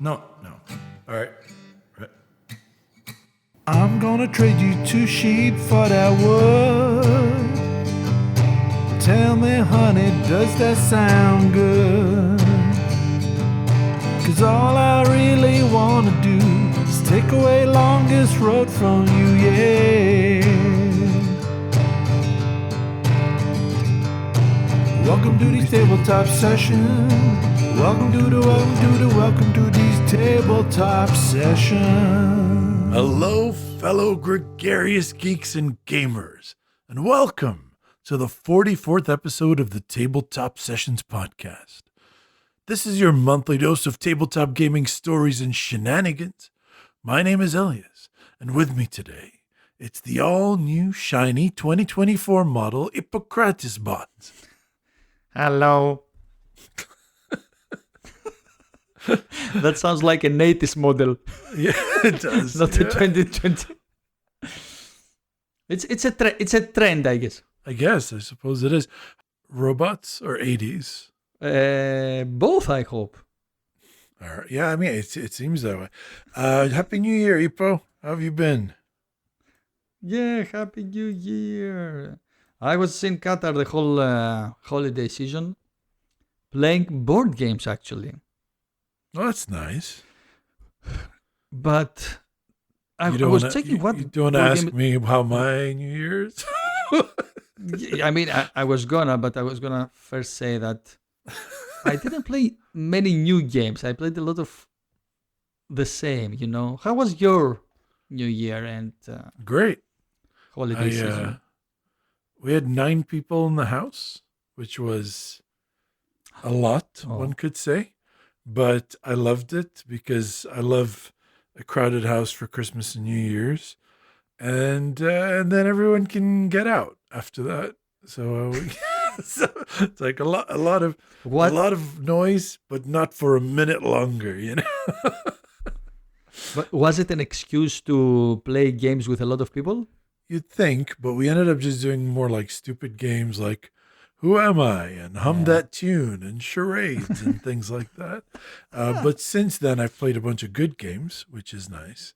No. All right. I'm gonna trade you 2 sheep for that wood. Tell me, honey, does that sound good? 'Cause all I really wanna do is take away longest road from you, yeah. Welcome to these tabletop sessions. Welcome to these tabletop sessions. Hello, fellow gregarious geeks and gamers, and welcome to the 44th episode of the Tabletop Sessions podcast. This is your monthly dose of tabletop gaming stories and shenanigans. My name is Elias, and with me today, it's the all-new shiny 2024 model Ippokratic bot. Hello. That sounds like an 80s model. Yeah, it does. Not a 2020. It's a trend, I guess. I suppose it is. Robots or 80s? Both, I hope. All right. Yeah, I mean, it seems that way. Happy New Year, Ippo. How have you been? Yeah, Happy New Year. I was in Qatar the whole holiday season, playing board games, actually. Oh, that's nice. But I was checking what... You don't ask me how my New Year's? I mean, I was gonna first say that I didn't play many new games. I played a lot of the same, you know. How was your New Year and Great. holiday season? We had 9 people in the house, which was a lot, one could say. But I loved it because I love a crowded house for Christmas and New Year's. And then everyone can get out after that. So, so it's like a lot of noise, but not for a minute longer, you know. But was it an excuse to play games with a lot of people? You'd think, but we ended up just doing more like stupid games like Who Am I? And Hum That Tune and charades and things like that. But since then, I've played a bunch of good games, which is nice.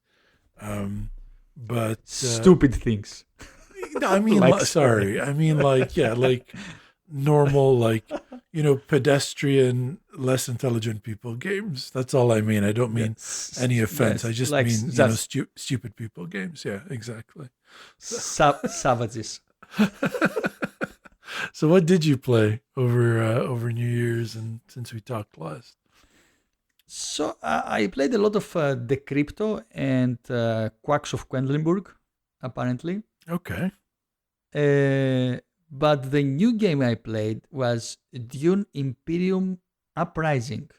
But stupid things. I mean, like normal, like, you know, pedestrian, less intelligent people games. That's all I mean. I don't mean any offense. I just like mean, stupid people games. Yeah, exactly. Savages. So what did you play over New Year's and since we talked last? So I played a lot of The Crypto and Quacks of Quedlinburg, apparently. Okay. But the new game I played was Dune Imperium Uprising.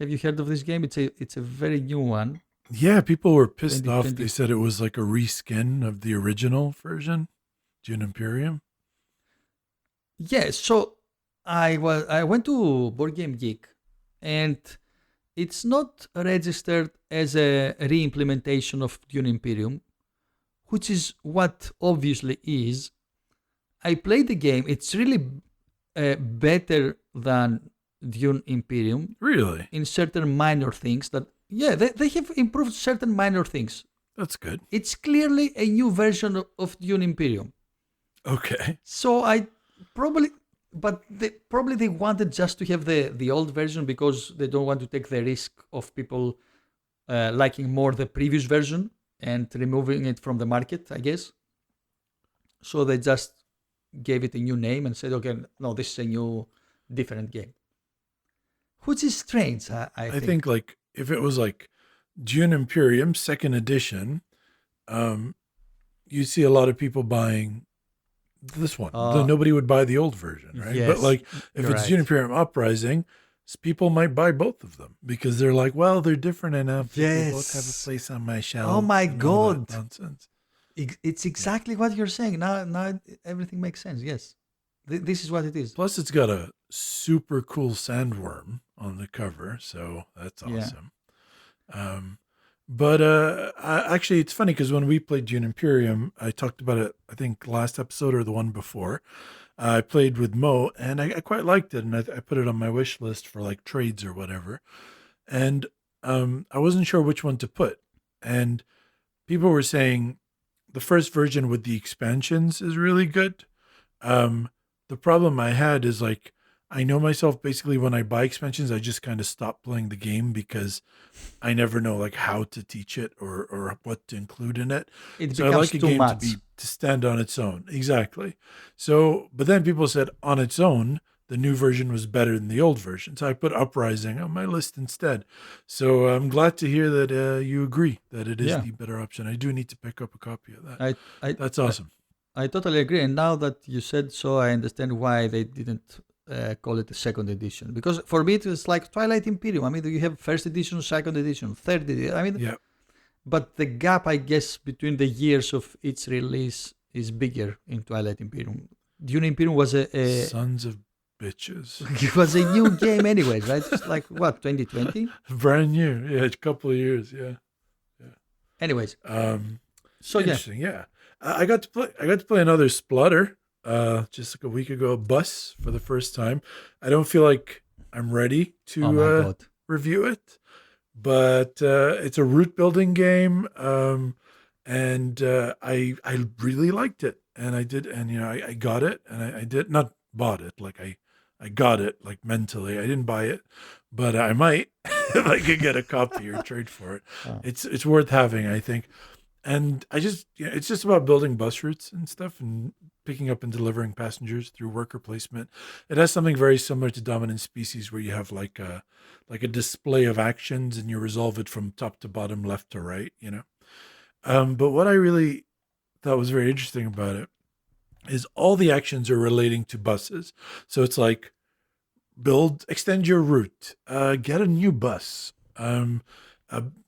Have you heard of this game? It's a very new one. Yeah, people were pissed off. They said it was like a reskin of the original version, Dune Imperium. Yeah, so I went to Boardgame Geek, and it's not registered as a re-implementation of Dune Imperium, which is what obviously is. I played the game. It's really better than Dune Imperium. Really? In certain minor things that, they have improved certain minor things. That's good. It's clearly a new version of Dune Imperium. Okay. So they wanted just to have the old version because they don't want to take the risk of people liking more the previous version and removing it from the market, I guess. So they just gave it a new name and said, okay, no, this is a new, different game. Which is strange, I think. Like, if it was like Dune Imperium 2nd edition, you see a lot of people buying this one. Nobody would buy the old version, right? Yes, but like, if it's Dune Imperium Uprising, people might buy both of them because they're like, well, they're different enough. Yes. They both have a place on my shelf. Oh my God. Nonsense. It's exactly what you're saying. Now everything makes sense. Yes. This is what it is. Plus, it's got a super cool sandworm on the cover, so that's awesome. Yeah. But actually, it's funny because when we played Dune Imperium, I talked about it, I think, last episode or the one before. I played with Mo, and I quite liked it, and I put it on my wish list for like trades or whatever. And I wasn't sure which one to put. And people were saying the first version with the expansions is really good. The problem I had is like, I know myself basically when I buy expansions, I just kind of stop playing the game because I never know like how to teach it or what to include in it. It So I becomes like a too game much. to stand on its own. Exactly. So, but then people said on its own, the new version was better than the old version. So I put Uprising on my list instead. So I'm glad to hear that you agree that it is Yeah, the better option. I do need to pick up a copy of that. I I That's I, awesome. I totally agree. And now that you said so, I understand why they didn't call it a second edition. Because for me, it was like Twilight Imperium. I mean, you have first edition, second edition, third edition. I mean, Yeah. but the gap, I guess, between the years of each release is bigger in Twilight Imperium. Dune Imperium was a Sons of bitches. it was a new game, anyways, right? It's like what 2020. Brand new. Yeah, a couple of years. Yeah. Anyways, Um, so yeah, Interesting. Yeah. I got to play. I got to play another Splutter. Just like a week ago, Bus for the first time. I don't feel like I'm ready oh my to god, review it, but it's a root building game, and I really liked it, and I did, and I got it, and I did not bought it like I got it like mentally. I didn't buy it, but I might if I could get a copy or trade for it. Oh. It's worth having, I think. And it's just about building bus routes and stuff and picking up and delivering passengers through worker placement. It has something very similar to Dominant Species where you have like a display of actions and you resolve it from top to bottom, left to right. But what I really thought was very interesting about it is all the actions are relating to buses. So it's like extend your route, get a new bus,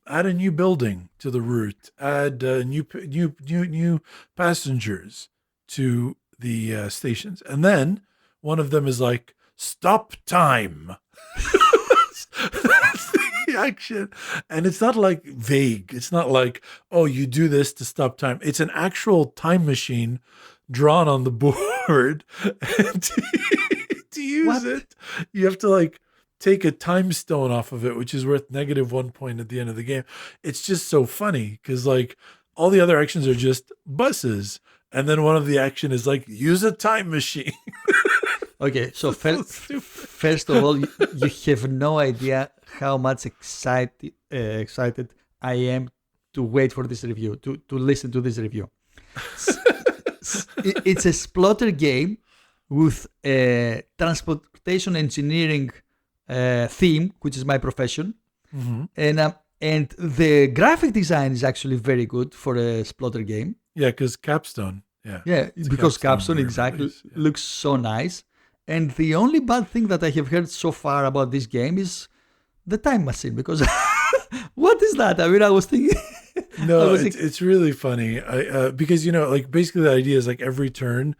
add a new building to the route, add new passengers to the stations, and then one of them is like stop time. That's the action, and it's not like vague. It's not like, oh, you do this to stop time. It's an actual time machine drawn on the board, and to use What? it, you have to like take a time stone off of it, which is worth -1 point at the end of the game. It's just so funny because like all the other actions are just buses, and then one of the action is like use a time machine. Okay, so So stupid. first of all, you have no idea how much excited I am to wait for this review, to listen to this review. It's a splotter game with a transportation engineering theme, which is my profession, and the graphic design is actually very good for a splotter game. Yeah, because Capstone. Yeah. Yeah, It's a because Capstone Capstone exactly release, yeah. looks so nice. And the only bad thing that I have heard so far about this game is the time machine. Because what is that? I mean, I was thinking. No, I was it's really funny. Because like basically the idea is like every turn,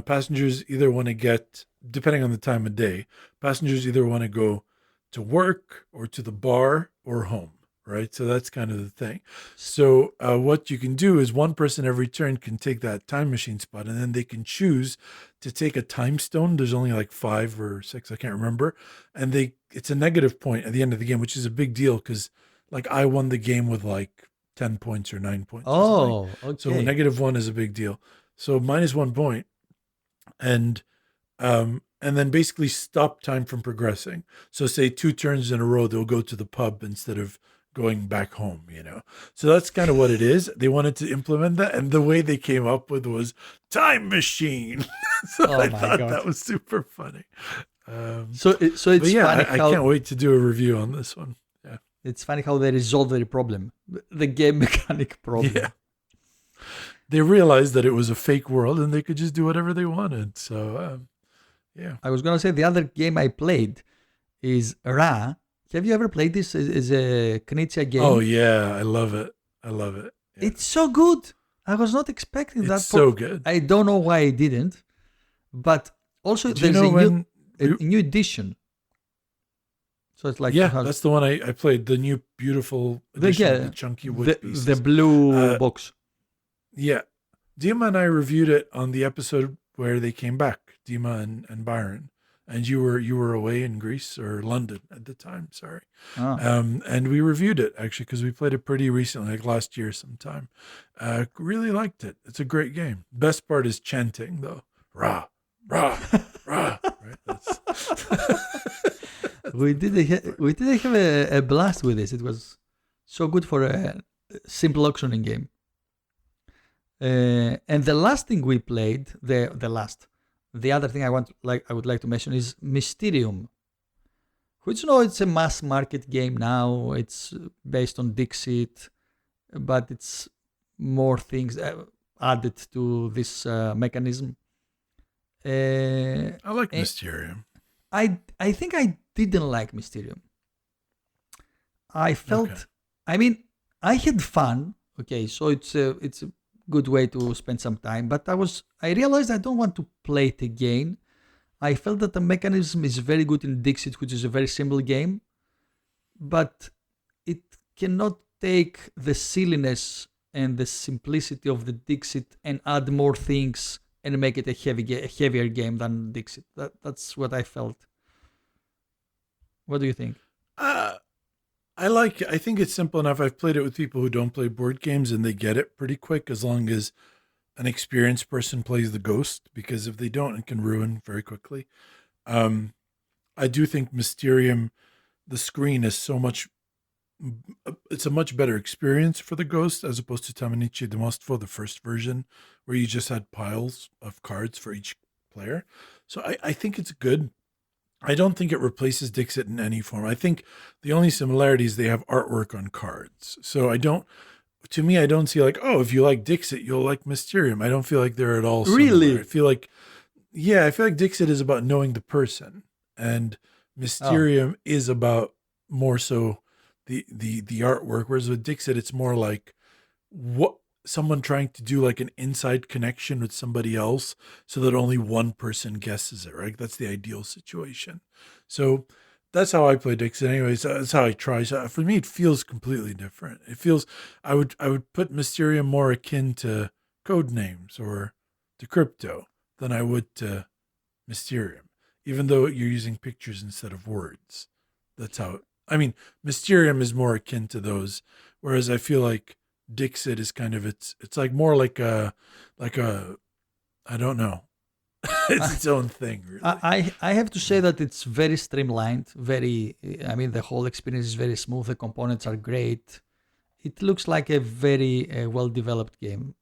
passengers either want to get, depending on the time of day, passengers either want to go to work or to the bar or home, right? So that's kind of the thing. So what you can do is one person every turn can take that time machine spot, and then they can choose to take a time stone. There's only like 5 or 6, I can't remember, and it's a negative point at the end of the game, which is a big deal because like I won the game with like 10 points or 9 points. Or something. Oh, So okay. -1 is a big deal. So -1 point, and then basically stop time from progressing. So say 2 turns in a row, they'll go to the pub instead of going back home. So that's kind of what it is. They wanted to implement that, and the way they came up with was time machine. So Oh I my thought God. that was super funny. So it's But yeah, funny I how can't wait to do a review on this one. Yeah. it's funny how they resolve the problem, the game mechanic problem. Yeah. They realized that it was a fake world and they could just do whatever they wanted. So, yeah. I was gonna say the other game I played is Ra. Have you ever played this? Is a Knizia game? Oh, yeah. I love it. I love it. Yeah. It's so good. I was not expecting that. It's so good. I don't know why I didn't, but also Do you there's know when? a new edition. So it's like Yeah, has that's the one I played. The new beautiful edition with the chunky wood pieces. the blue box. Yeah. Dima and I reviewed it on the episode where they came back, Dima and Byron. and you were away in Greece or London at the time. Sorry, Oh. and we reviewed it actually because we played it pretty recently, like last year sometime. Really liked it. It's a great game. Best part is chanting though. Rah, rah, rah. Right. That's We did have a blast with this. It was so good for a simple auctioning game. And the last thing we played, the other thing I would like to mention is Mysterium, which it's a mass market game now. It's based on Dixit, but it's more things added to this mechanism. I like Mysterium. I think I didn't like Mysterium. I felt, Okay. I mean, I had fun. Okay, so it's a good way to spend some time. But I realized I don't want to play it again. I felt that the mechanism is very good in Dixit, which is a very simple game, but it cannot take the silliness and the simplicity of the Dixit and add more things and make it a heavier game than Dixit. That's what I felt. What do you think? I think it's simple enough. I've played it with people who don't play board games and they get it pretty quick as long as an experienced person plays the ghost, because if they don't, it can ruin very quickly. I do think Mysterium, the screen is it's a much better experience for the ghost as opposed to Tamanichi the Mostfo, the first version, where you just had piles of cards for each player. So I think it's good. I don't think it replaces Dixit in any form. I think the only similarity is they have artwork on cards. So I don't see like, oh, if you like Dixit, you'll like Mysterium. I don't feel like they're at all similar. Really? I feel like Dixit is about knowing the person, and Mysterium is about more so the artwork. Whereas with Dixit, it's more like what someone trying to do like an inside connection with somebody else so that only one person guesses it, right? That's the ideal situation. So that's how I play Dixit anyways. That's how I try. So for me, it feels completely different. It feels, I would put Mysterium more akin to Codenames or to Crypto than I would to Mysterium, even though you're using pictures instead of words. That's how, Mysterium is more akin to those. Whereas I feel like Dixit is kind of, it's like more like a I don't know. It's its own thing, really. I have to say that it's very streamlined. The whole experience is very smooth. The components are great. It looks like a very well-developed game.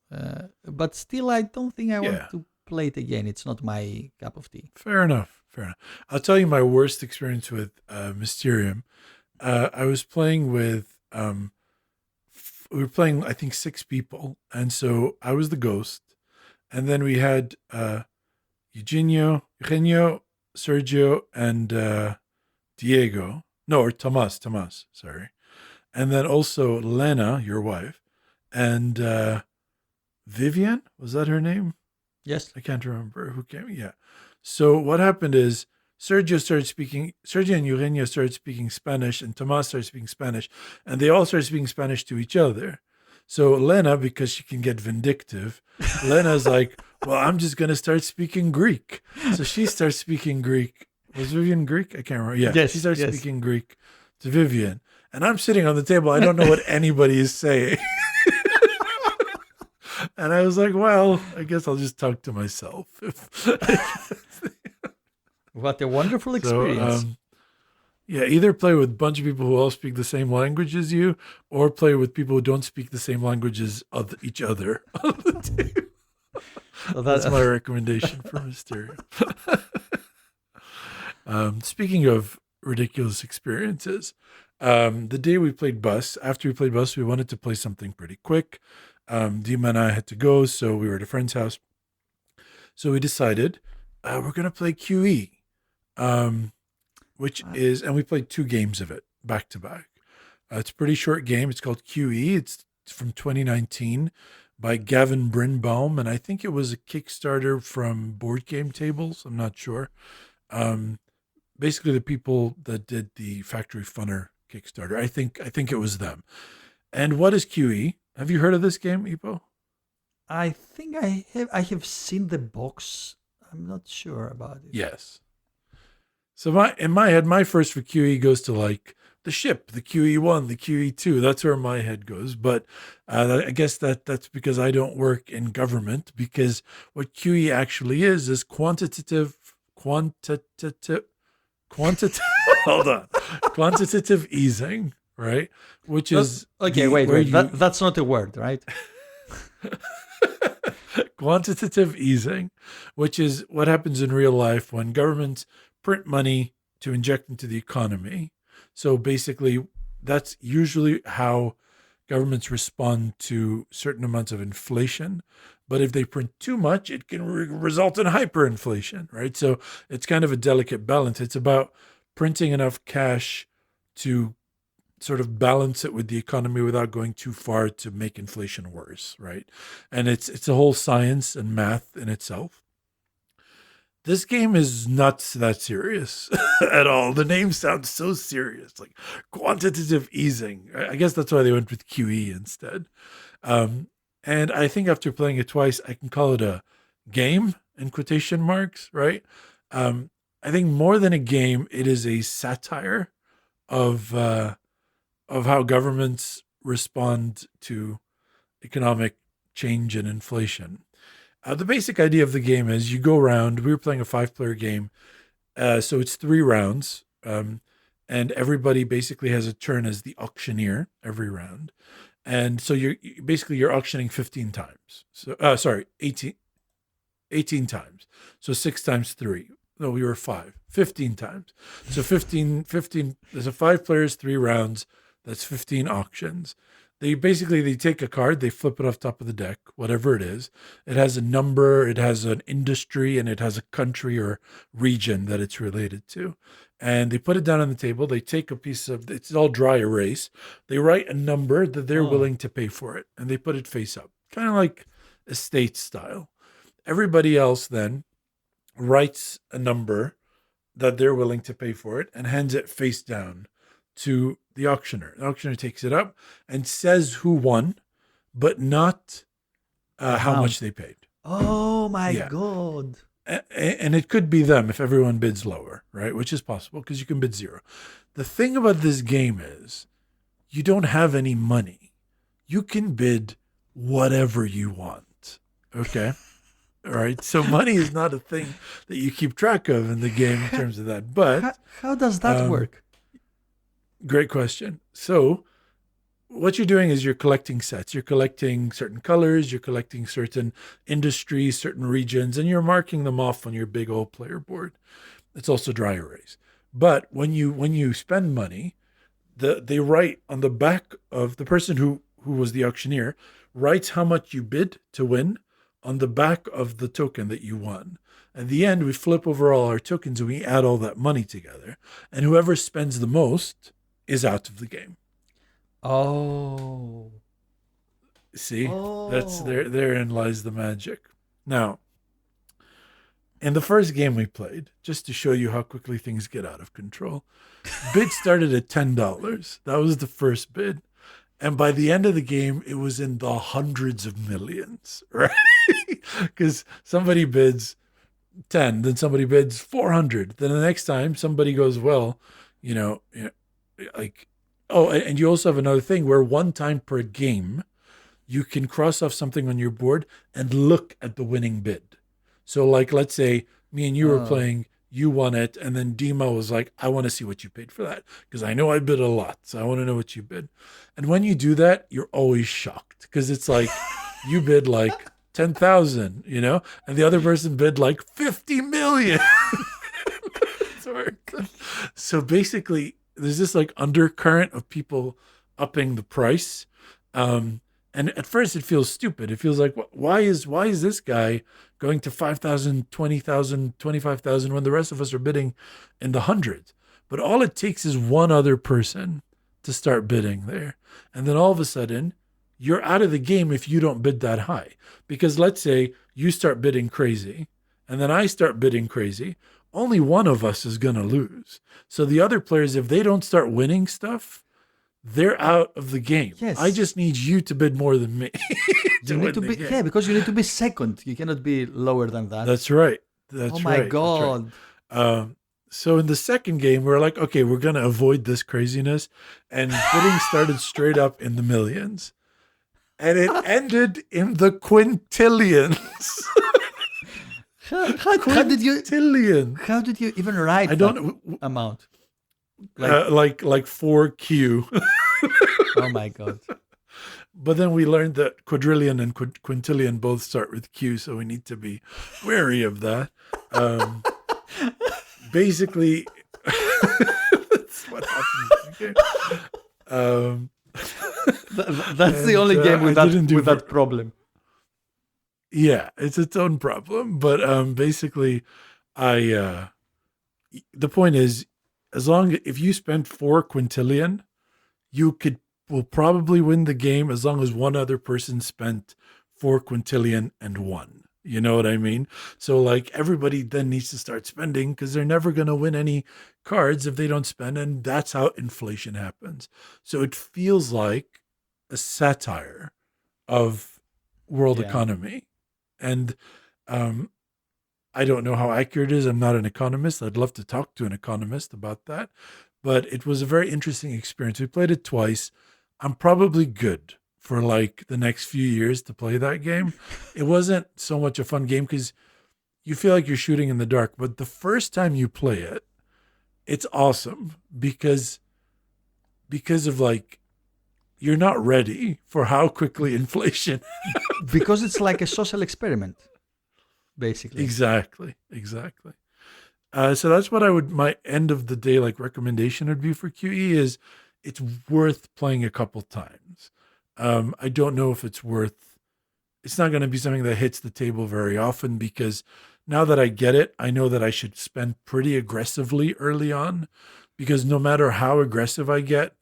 But still, I don't think I want to play it again. It's not my cup of tea. Fair enough. I'll tell you my worst experience with Mysterium. I was playing with, we were playing, I think, 6 people. And so I was the ghost. And then we had Eugenio, Sergio, and Diego. No, or Tomas, sorry. And then also Lena, your wife, and Vivian, was that her name? Yes. I can't remember who came. Yeah. So what happened is Sergio and Eugenio started speaking Spanish, and Tomas started speaking Spanish, and they all started speaking Spanish to each other. So Lena, because she can get vindictive, Lena's like, well, I'm just going to start speaking Greek. So she starts speaking Greek. Was Vivian Greek? I can't remember. Yeah, yes, she starts speaking Greek to Vivian. And I'm sitting on the table. I don't know what anybody is saying. And I was like, well, I guess I'll just talk to myself. What a wonderful experience. Either play with a bunch of people who all speak the same language as you, or play with people who don't speak the same language as each other on the table. Well, that's my recommendation for Mysterium. Speaking of ridiculous experiences, the day we played Bus, after we played Bus, we wanted to play something pretty quick. Dima and I had to go, so we were at a friend's house. So we decided we're going to play QE, which is, and we played 2 games of it back to back. It's a pretty short game. It's called QE. It's from 2019 by Gavin Brinbaum, and I think it was a Kickstarter from Board Game Tables. I'm not sure. Basically, the people that did the Factory Funner Kickstarter. I think it was them. And what is QE? Have you heard of this game, Ipo? I think I have seen the box. I'm not sure about it. Yes. So in my head, my first for QE goes to like the ship, the QE1, the QE2. That's where my head goes. But I guess that's because I don't work in government. Because what QE actually is quantitative. Hold on, quantitative easing, right? Which is okay. Wait. That's not a word, right? Quantitative easing, which is what happens in real life when governments print money to inject into the economy. So basically, that's usually how governments respond to certain amounts of inflation. But if they print too much, it can result in hyperinflation, right? So it's kind of a delicate balance. It's about printing enough cash to sort of balance it with the economy without going too far to make inflation worse, right? And it's a whole science and math in itself. This game is not that serious at all. The name sounds so serious, like quantitative easing. I guess that's why they went with QE instead. And I think after playing it twice, I can call it a game in quotation marks, right? I think more than a game, it is a satire of how governments respond to economic change and inflation. The basic idea of the game is you go around. We were playing a 5-player game, so it's 3 rounds, and everybody basically has a turn as the auctioneer every round. And so you're auctioning 15 times. So 18 times. So 6 times 3. No, we were 5. 15 times. So 15. There's a 5 players, 3 rounds. That's 15 auctions. They take a card, they flip it off top of the deck, whatever it is. It has a number, it has an industry, and it has a country or region that it's related to. And they put it down on the table. They take a piece of, it's all dry erase. They write a number that they're willing to pay for it, and they put it face up, kind of like estate style. Everybody else then writes a number that they're willing to pay for it and hands it face down to the auctioneer. The auctioneer takes it up and says who won, but not how much they paid. Oh my God. And it could be them if everyone bids lower, right? Which is possible because you can bid 0. The thing about this game is you don't have any money. You can bid whatever you want, okay? All right, so money is not a thing that you keep track of in the game in terms of that. But how does that work? Great question. So what you're doing is you're collecting sets. You're collecting certain colors. You're collecting certain industries, certain regions, and you're marking them off on your big old player board. It's also dry erase. But when you spend money, they write on the back of the person who was the auctioneer writes how much you bid to win on the back of the token that you won. At the end, we flip over all our tokens and we add all that money together. And whoever spends the most is out of the game. Oh. See? That's therein lies the magic. Now, in the first game we played, just to show you how quickly things get out of control, bid started at $10. That was the first bid. And by the end of the game, it was in the hundreds of millions, right? Because somebody bids 10, then somebody bids 400. Then the next time somebody goes, well, like, oh, and you also have another thing where one time per game, you can cross off something on your board and look at the winning bid. So like, let's say me and you were playing, you won it, and then Dima was like, I want to see what you paid for that because I know I bid a lot, so I want to know what you bid. And when you do that, you're always shocked because it's like you bid like 10,000, and the other person bid like 50 million. So basically, there's this like undercurrent of people upping the price. And at first it feels stupid. It feels like, why is this guy going to 5,000, 20,000, 25,000 when the rest of us are bidding in the hundreds? But all it takes is one other person to start bidding there. And then all of a sudden, you're out of the game if you don't bid that high. Because let's say you start bidding crazy, and then I start bidding crazy. Only one of us is going to lose. So the other players, if they don't start winning stuff, they're out of the game. Yes. I just need you to bid more than me. Because you need to be second. You cannot be lower than that. That's right. Oh my God. Right. So in the second game, we're like, okay, we're going to avoid this craziness. And bidding started straight up in the millions. And it ended in the quintillions. How did you even write I don't amount? like 4Q. Oh my God. But then we learned that quadrillion and quintillion both start with Q, so we need to be wary of that. Basically, that's what happens. That's the only game with that problem. Yeah, it's its own problem. But basically, the point is, if you spend 4 quintillion, you will probably win the game as long as one other person spent 4 quintillion and won. You know what I mean? So like everybody then needs to start spending because they're never going to win any cards if they don't spend. And that's how inflation happens. So it feels like a satire of world economy. And I don't know how accurate it is. I'm not an economist. I'd love to talk to an economist about that. But it was a very interesting experience. We played it twice. I'm probably good for like the next few years to play that game. It wasn't so much a fun game because you feel like you're shooting in the dark. But the first time you play it, it's awesome because of like, you're not ready for how quickly inflation because it's like a social experiment, basically. Exactly. So that's what my end of the day like recommendation would be for QE is it's worth playing a couple times. I don't know if it's not going to be something that hits the table very often because now that I get it, I know that I should spend pretty aggressively early on because no matter how aggressive I get,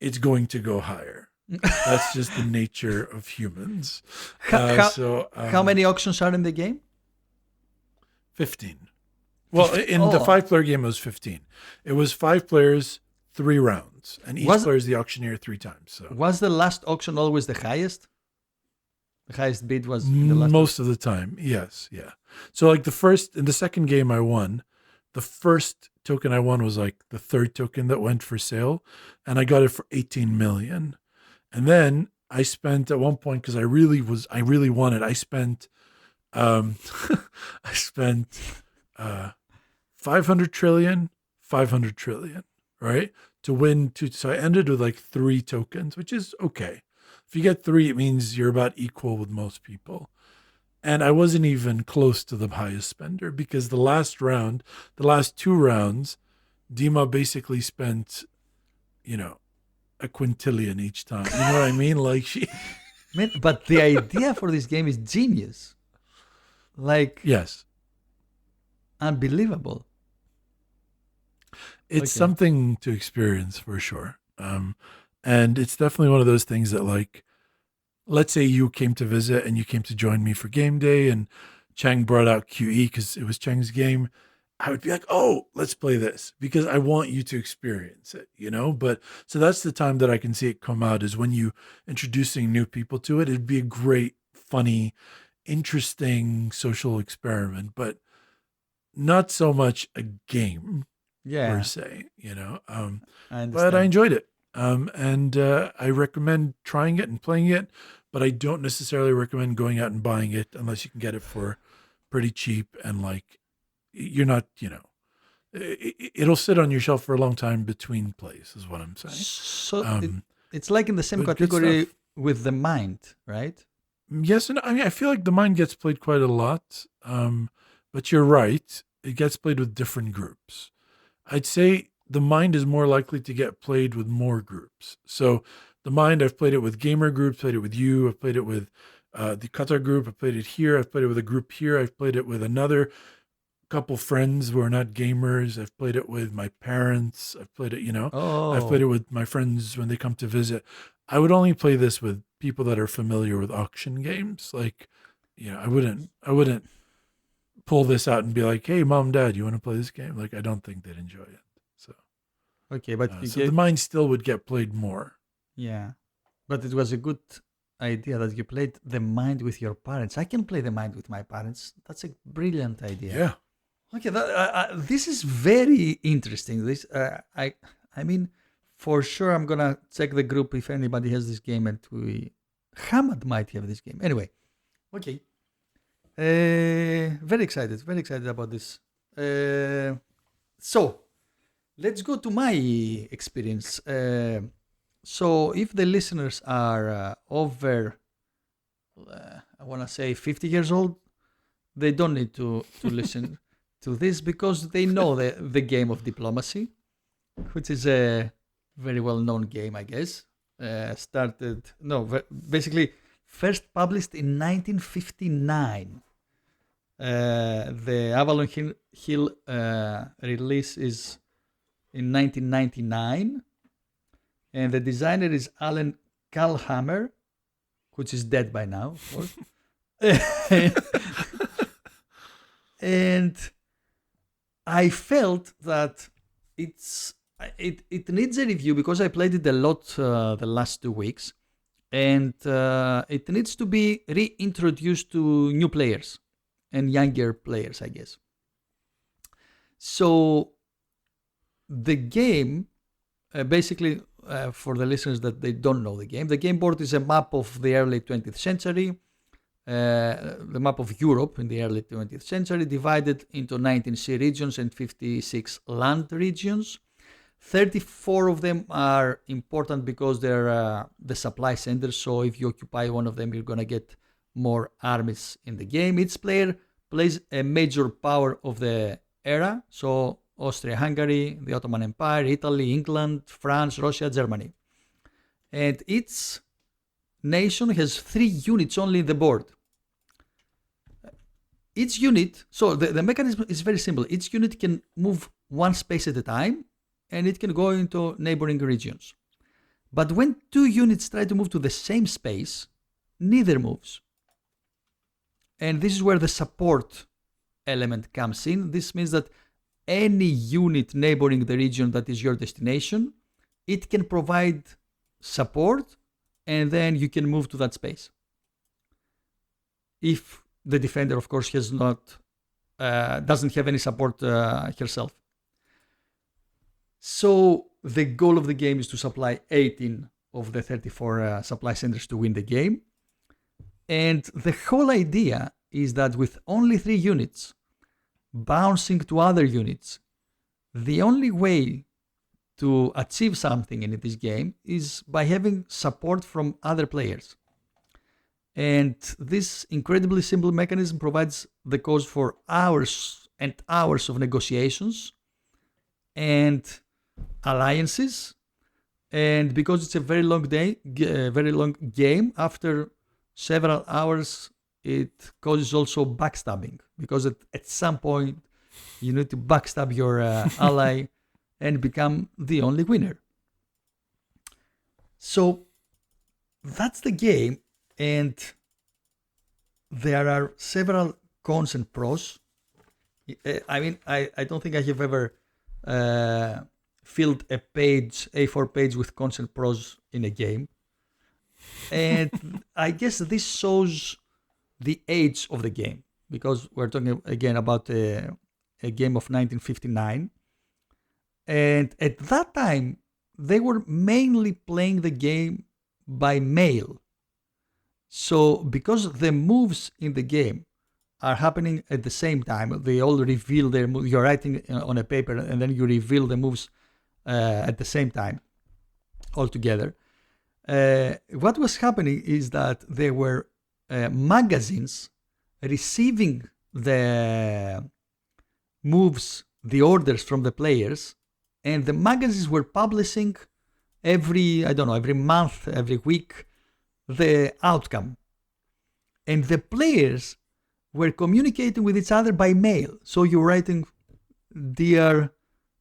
it's going to go higher. That's just the nature of humans. How many auctions are in the game? 15. Well, in the 5-player game, it was 15. It was 5 players, 3 rounds, and each player is the auctioneer 3 times. So was the last auction always the highest? The highest bid was the last most of the time, yes, yeah. So like in the second game I won, the first token I won was like the 3rd token that went for sale, and I got it for 18 million. And then I spent at one point because I really wanted. I spent 500 trillion, right? To win so I ended with like 3 tokens, which is okay. If you get 3, it means you're about equal with most people. And I wasn't even close to the highest spender because the last 2 rounds, Dima basically spent, a quintillion each time. You know what I mean? Like Man, but the idea for this game is genius. Like, yes. Unbelievable. It's something to experience for sure. And it's definitely one of those things that like, let's say you came to visit and you came to join me for game day and Chang brought out QE because it was Chang's game. I would be like, oh, let's play this because I want you to experience it, But so that's the time that I can see it come out is when you introducing new people to it. It'd be a great, funny, interesting social experiment, but not so much a game per se, but I enjoyed it. And I recommend trying it and playing it, but I don't necessarily recommend going out and buying it unless you can get it for pretty cheap and like, you're not, it'll sit on your shelf for a long time between plays is what I'm saying. So it's like in the same category with the mind, right? Yes. And I mean, I feel like the mind gets played quite a lot. But you're right. It gets played with different groups. I'd say the mind is more likely to get played with more groups. So the mind, I've played it with gamer groups, played it with you. I've played it with the Qatar group. I've played it here. I've played it with a group here. I've played it with another couple friends who are not gamers. I've played it with my parents. I've played it, I've played it with my friends when they come to visit. I would only play this with people that are familiar with auction games. Like, I wouldn't pull this out and be like, hey, mom, dad, you want to play this game? Like, I don't think they'd enjoy it. So, okay, but the mind still would get played more. Yeah, but it was a good idea that you played the mind with your parents. I can play the mind with my parents. That's a brilliant idea. Yeah. Okay, this is very interesting. I mean, for sure, I'm gonna check the group if anybody has this game, and Hamad might have this game. Anyway, okay. Very excited about this. So, let's go to my experience. So, if the listeners are over, I want to say 50 years old, they don't need to listen to this because they know the game of diplomacy, which is a very well-known game, I guess. Basically first published in 1959. The Avalon Hill release is in 1999, and the designer is Alan Kalhammer, which is dead by now, of course. And I felt that it needs a review because I played it a lot the last 2 weeks, and it needs to be reintroduced to new players and younger players, I guess. So the game, basically, for the listeners that they don't know the game board is a map of the early 20th century, the map of Europe in the early 20th century, divided into 19 sea regions and 56 land regions. 34 of them are important because they're the supply centers, so if you occupy one of them, you're going to get more armies in the game. Each player plays a major power of the era, so Austria-Hungary, the Ottoman Empire, Italy, England, France, Russia, Germany. And each nation has 3 units only in the board. Each unit, so the mechanism is very simple. Each unit can move one space at a time, and it can go into neighboring regions. But when 2 units try to move to the same space, neither moves. And this is where the support element comes in. This means that any unit neighboring the region that is your destination, it can provide support, and then you can move to that space. If the defender, of course, doesn't have any support herself. So the goal of the game is to supply 18 of the 34 supply centers to win the game. And the whole idea is that with only 3 units bouncing to other units, the only way to achieve something in this game is by having support from other players. And this incredibly simple mechanism provides the cause for hours and hours of negotiations and alliances. And because it's a very long game, after several hours, it causes also backstabbing, because at some point you need to backstab your ally and become the only winner. So that's the game, and there are several cons and pros. I mean, I don't think I have ever filled a A4 page with cons and pros in a game. And I guess this shows the age of the game, because we're talking again about a game of 1959. And at that time, they were mainly playing the game by mail. So because the moves in the game are happening at the same time, they all reveal their moves. You're writing on a paper, and then you reveal the moves at the same time, all together. What was happening is that there were magazines receiving the moves, the orders from the players, and the magazines were publishing every month, every week, the outcome. And the players were communicating with each other by mail. So you're writing, dear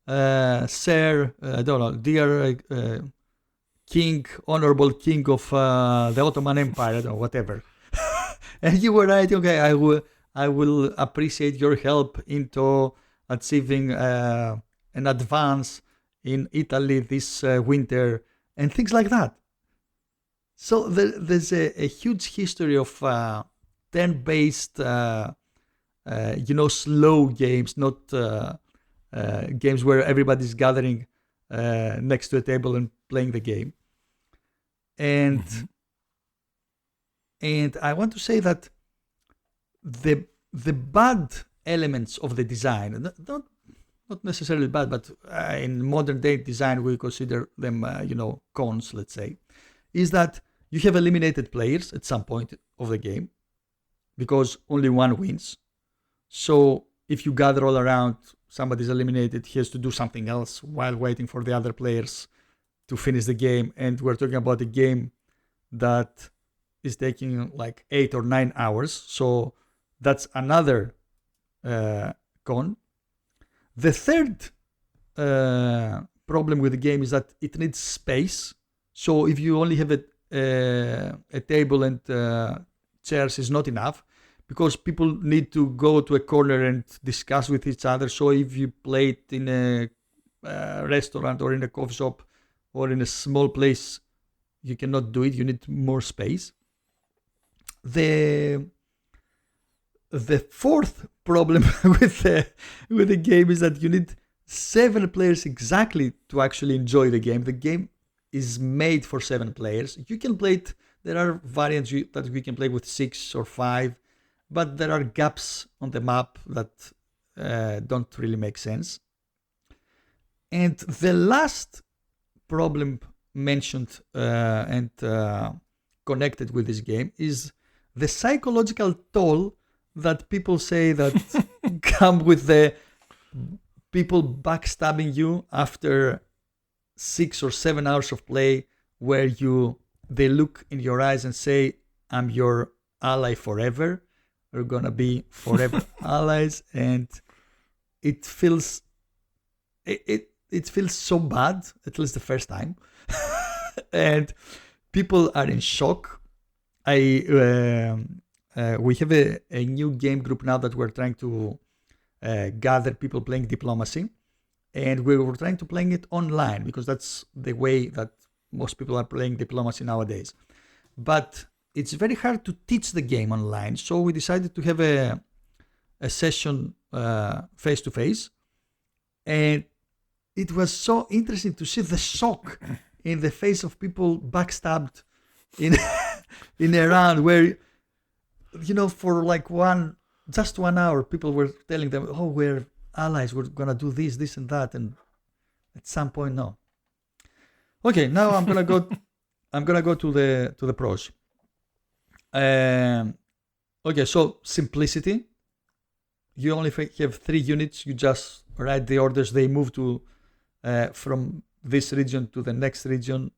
Sir, dear King, honorable King of the Ottoman Empire, whatever. And you were writing, okay, I will appreciate your help into achieving an advance in Italy this winter, and things like that. So there's a huge history of turn-based slow games, not games where everybody's gathering next to a table and playing the game. And I want to say that the bad elements of the design, not necessarily bad, but in modern day design we consider them cons, let's say, is that you have eliminated players at some point of the game because only one wins. So if you gather all around, somebody's eliminated, he has to do something else while waiting for the other players to finish the game. And we're talking about a game that is taking like 8 or 9 hours. So that's another con. The third problem with the game is that it needs space. So if you only have a table and chairs is not enough, because people need to go to a corner and discuss with each other. So if you play it in a restaurant or in a coffee shop or in a small place, you cannot do it. You need more space. The fourth problem with the game is that you need 7 players exactly to actually enjoy the game. The game is made for 7 players. You can play it. There are variants that we can play with 6 or 5, but there are gaps on the map that don't really make sense. And the last problem mentioned and connected with this game is the psychological toll that people say that come with the people backstabbing you after 6 or 7 hours of play, where they look in your eyes and say, "I'm your ally forever. We're gonna be forever allies," and it feels so bad, at least the first time, and people are in shock. We have a new game group now that we're trying to gather people playing diplomacy, and we were trying to playing it online because that's the way that most people are playing diplomacy nowadays. But it's very hard to teach the game online, so we decided to have a session face to face, and it was so interesting to see the shock in the face of people backstabbed in a round where, for like just 1 hour, people were telling them, "Oh, we're allies, we're gonna do this and that," and at some point, no. Okay, now I'm gonna go to the pros. Okay, so simplicity. You only have 3 units. You just write the orders. They move to from this region to the next region.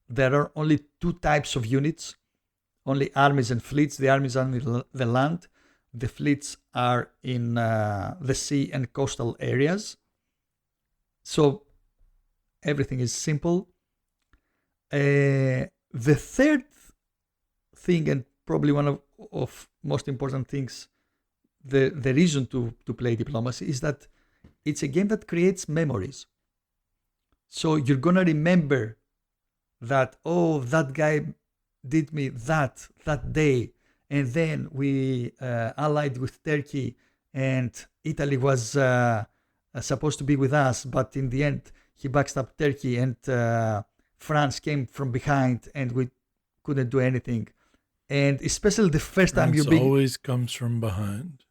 There are only 2 types of units, only armies and fleets. The armies are in the land. The fleets are in the sea and coastal areas. So everything is simple. The third thing, and probably one of most important things, the reason to play diplomacy, is that it's a game that creates memories. So you're gonna remember that, oh, that guy did me that day, and then we allied with Turkey, and Italy was supposed to be with us, but in the end he backstabbed Turkey, and France came from behind, and we couldn't do anything. And especially the first time France always comes from behind.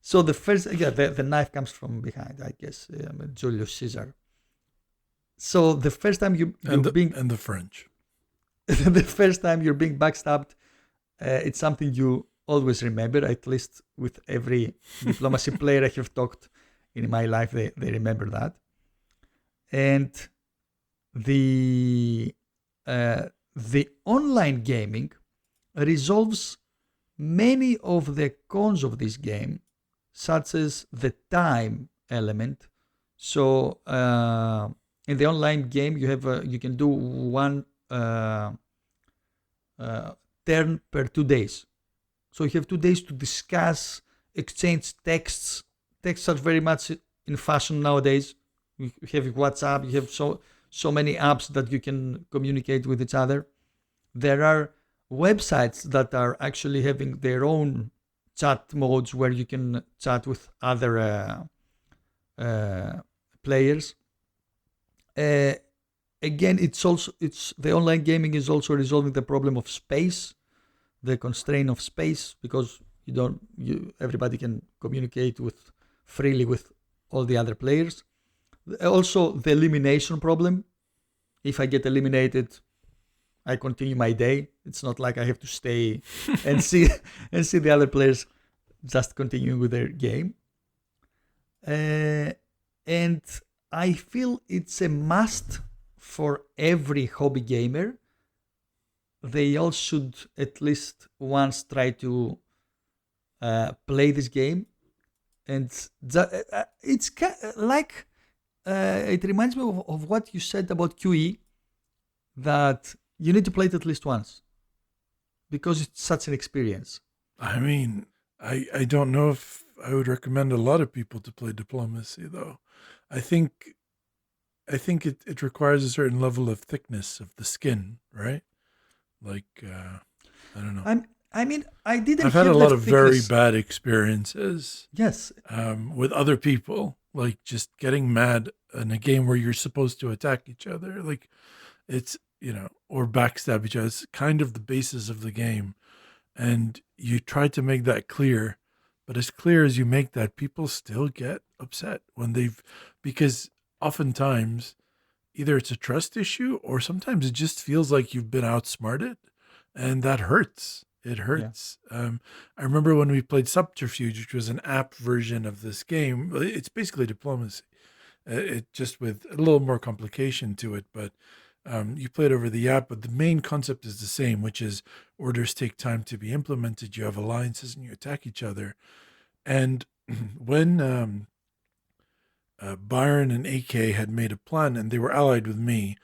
So the first, the knife comes from behind, I guess, Julius Caesar. So the first time and the French. The first time you're being backstabbed, it's something you always remember. At least with every diplomacy player I have talked in my life, they remember that. And the online gaming resolves many of the cons of this game, such as the time element. So in the online game, you can do one turn per 2 days. So you have 2 days to discuss, exchange texts. Texts are very much in fashion nowadays. You have WhatsApp, you have so many apps that you can communicate with each other. There are websites that are actually having their own chat modes where you can chat with other players. Again, it's the online gaming is also resolving the problem of space, the constraint of space, because everybody can communicate freely with all the other players. Also, the elimination problem. If I get eliminated, I continue my day. It's not like I have to stay and see the other players just continuing with their game. And I feel it's a must for every hobby gamer. They all should at least once try to play this game. And it's like it reminds me of what you said about QE, that you need to play it at least once because it's such an experience. I mean, I don't know if I would recommend a lot of people to play Diplomacy, though. I think it requires a certain level of thickness of the skin, right? Like, I don't know. I've had a lot of very bad experiences. Yes. With other people, like just getting mad in a game where you're supposed to attack each other. Like, it's, or backstab each other. It's kind of the basis of the game. And you try to make that clear, but as clear as you make that, people still get upset because oftentimes either it's a trust issue or sometimes it just feels like you've been outsmarted, and that hurts. It hurts. Yeah. I remember when we played Subterfuge, which was an app version of this game. It's basically Diplomacy. It just with a little more complication to it, but you play it over the app, but the main concept is the same, which is orders take time to be implemented. You have alliances and you attack each other. And when Byron and AK had made a plan, and they were allied with me,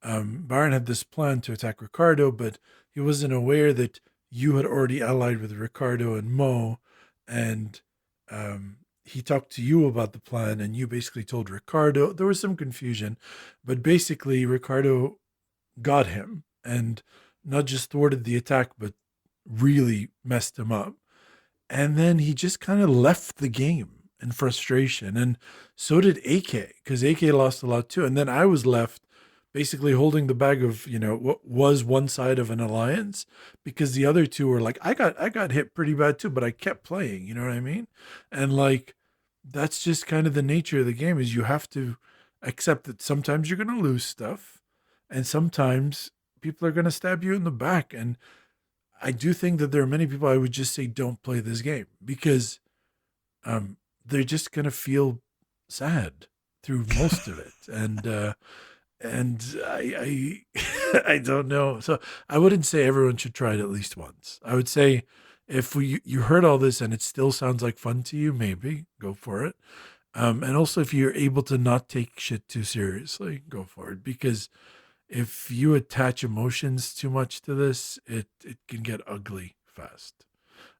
Byron had this plan to attack Ricardo, but he wasn't aware that you had already allied with Ricardo and Mo, and he talked to you about the plan, and you basically told Ricardo. There was some confusion, but basically Ricardo got him and not just thwarted the attack, but really messed him up. And then he just kind of left the game in frustration, and so did AK, because AK lost a lot too. And then I was left basically holding the bag of, what was one side of an alliance, because the other two were like, I got hit pretty bad too, but I kept playing, you know what I mean? And like, that's just kind of the nature of the game, is you have to accept that sometimes you're going to lose stuff, and sometimes people are going to stab you in the back. And I do think that there are many people I would just say, don't play this game, because they're just going to feel sad through most of it. And I don't know. So I wouldn't say everyone should try it at least once. I would say if you heard all this and it still sounds like fun to you, maybe go for it. And also if you're able to not take shit too seriously, go for it. Because if you attach emotions too much to this, it can get ugly fast.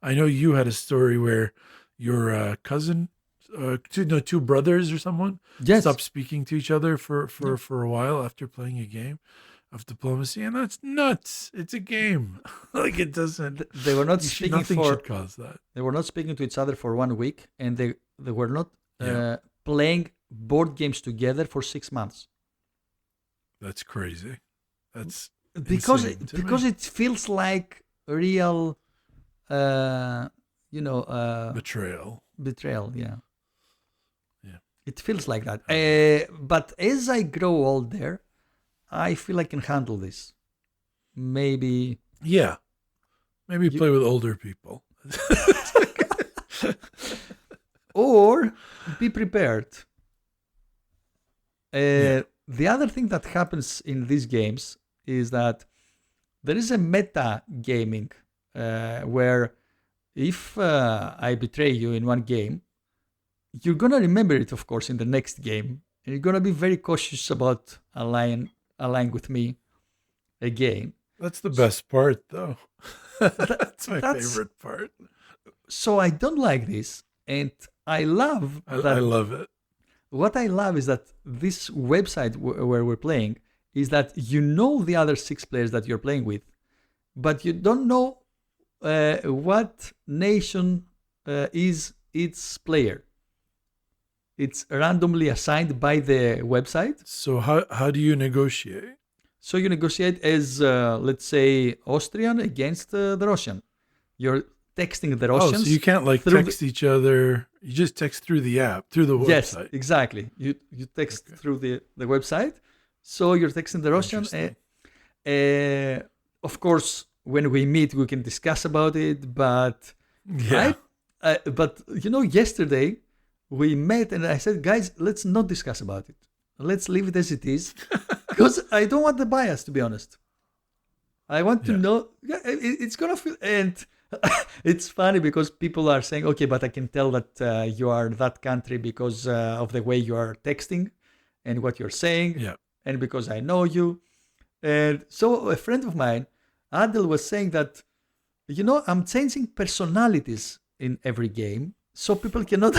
I know you had a story where your cousin, two brothers or someone, stopped speaking to each other for a while after playing a game of Diplomacy, and that's nuts. It's a game. Like, it doesn't. They were not speaking. Nothing should cause that. They were not speaking to each other for 1 week, and they were not playing board games together for 6 months. That's crazy. That's because it feels like real, betrayal. Yeah. Yeah. It feels like that. But as I grow older, I feel I can handle this. Maybe. Yeah. Maybe play with older people. Or be prepared. The other thing that happens in these games is that there is a meta gaming where if I betray you in one game, you're going to remember it, of course, in the next game. And you're going to be very cautious about allying with me again. That's the best part, though. That's my favorite part. So I don't like this. And I love that. I love it. What I love is that this website where we're playing is that you know the other 6 players that you're playing with. but you don't know what nation is its player. It's randomly assigned by the website. So how do you negotiate? So you negotiate as, let's say, Austrian against the Russian. You're texting the Russians. Oh, so you can't like text each other. You just text through the app, through the website. Yes, exactly. You text through the website. So you're texting the Russian. Of course, when we meet, we can discuss about it. But yesterday we met and I said, guys, let's not discuss about it. Let's leave it as it is, because I don't want the bias, to be honest. I want to know. It's gonna feel, and it's funny because people are saying, okay, but I can tell that you are that country because of the way you are texting and what you're saying, and because I know you. And so a friend of mine, Adel, was saying that, I'm changing personalities in every game, so people cannot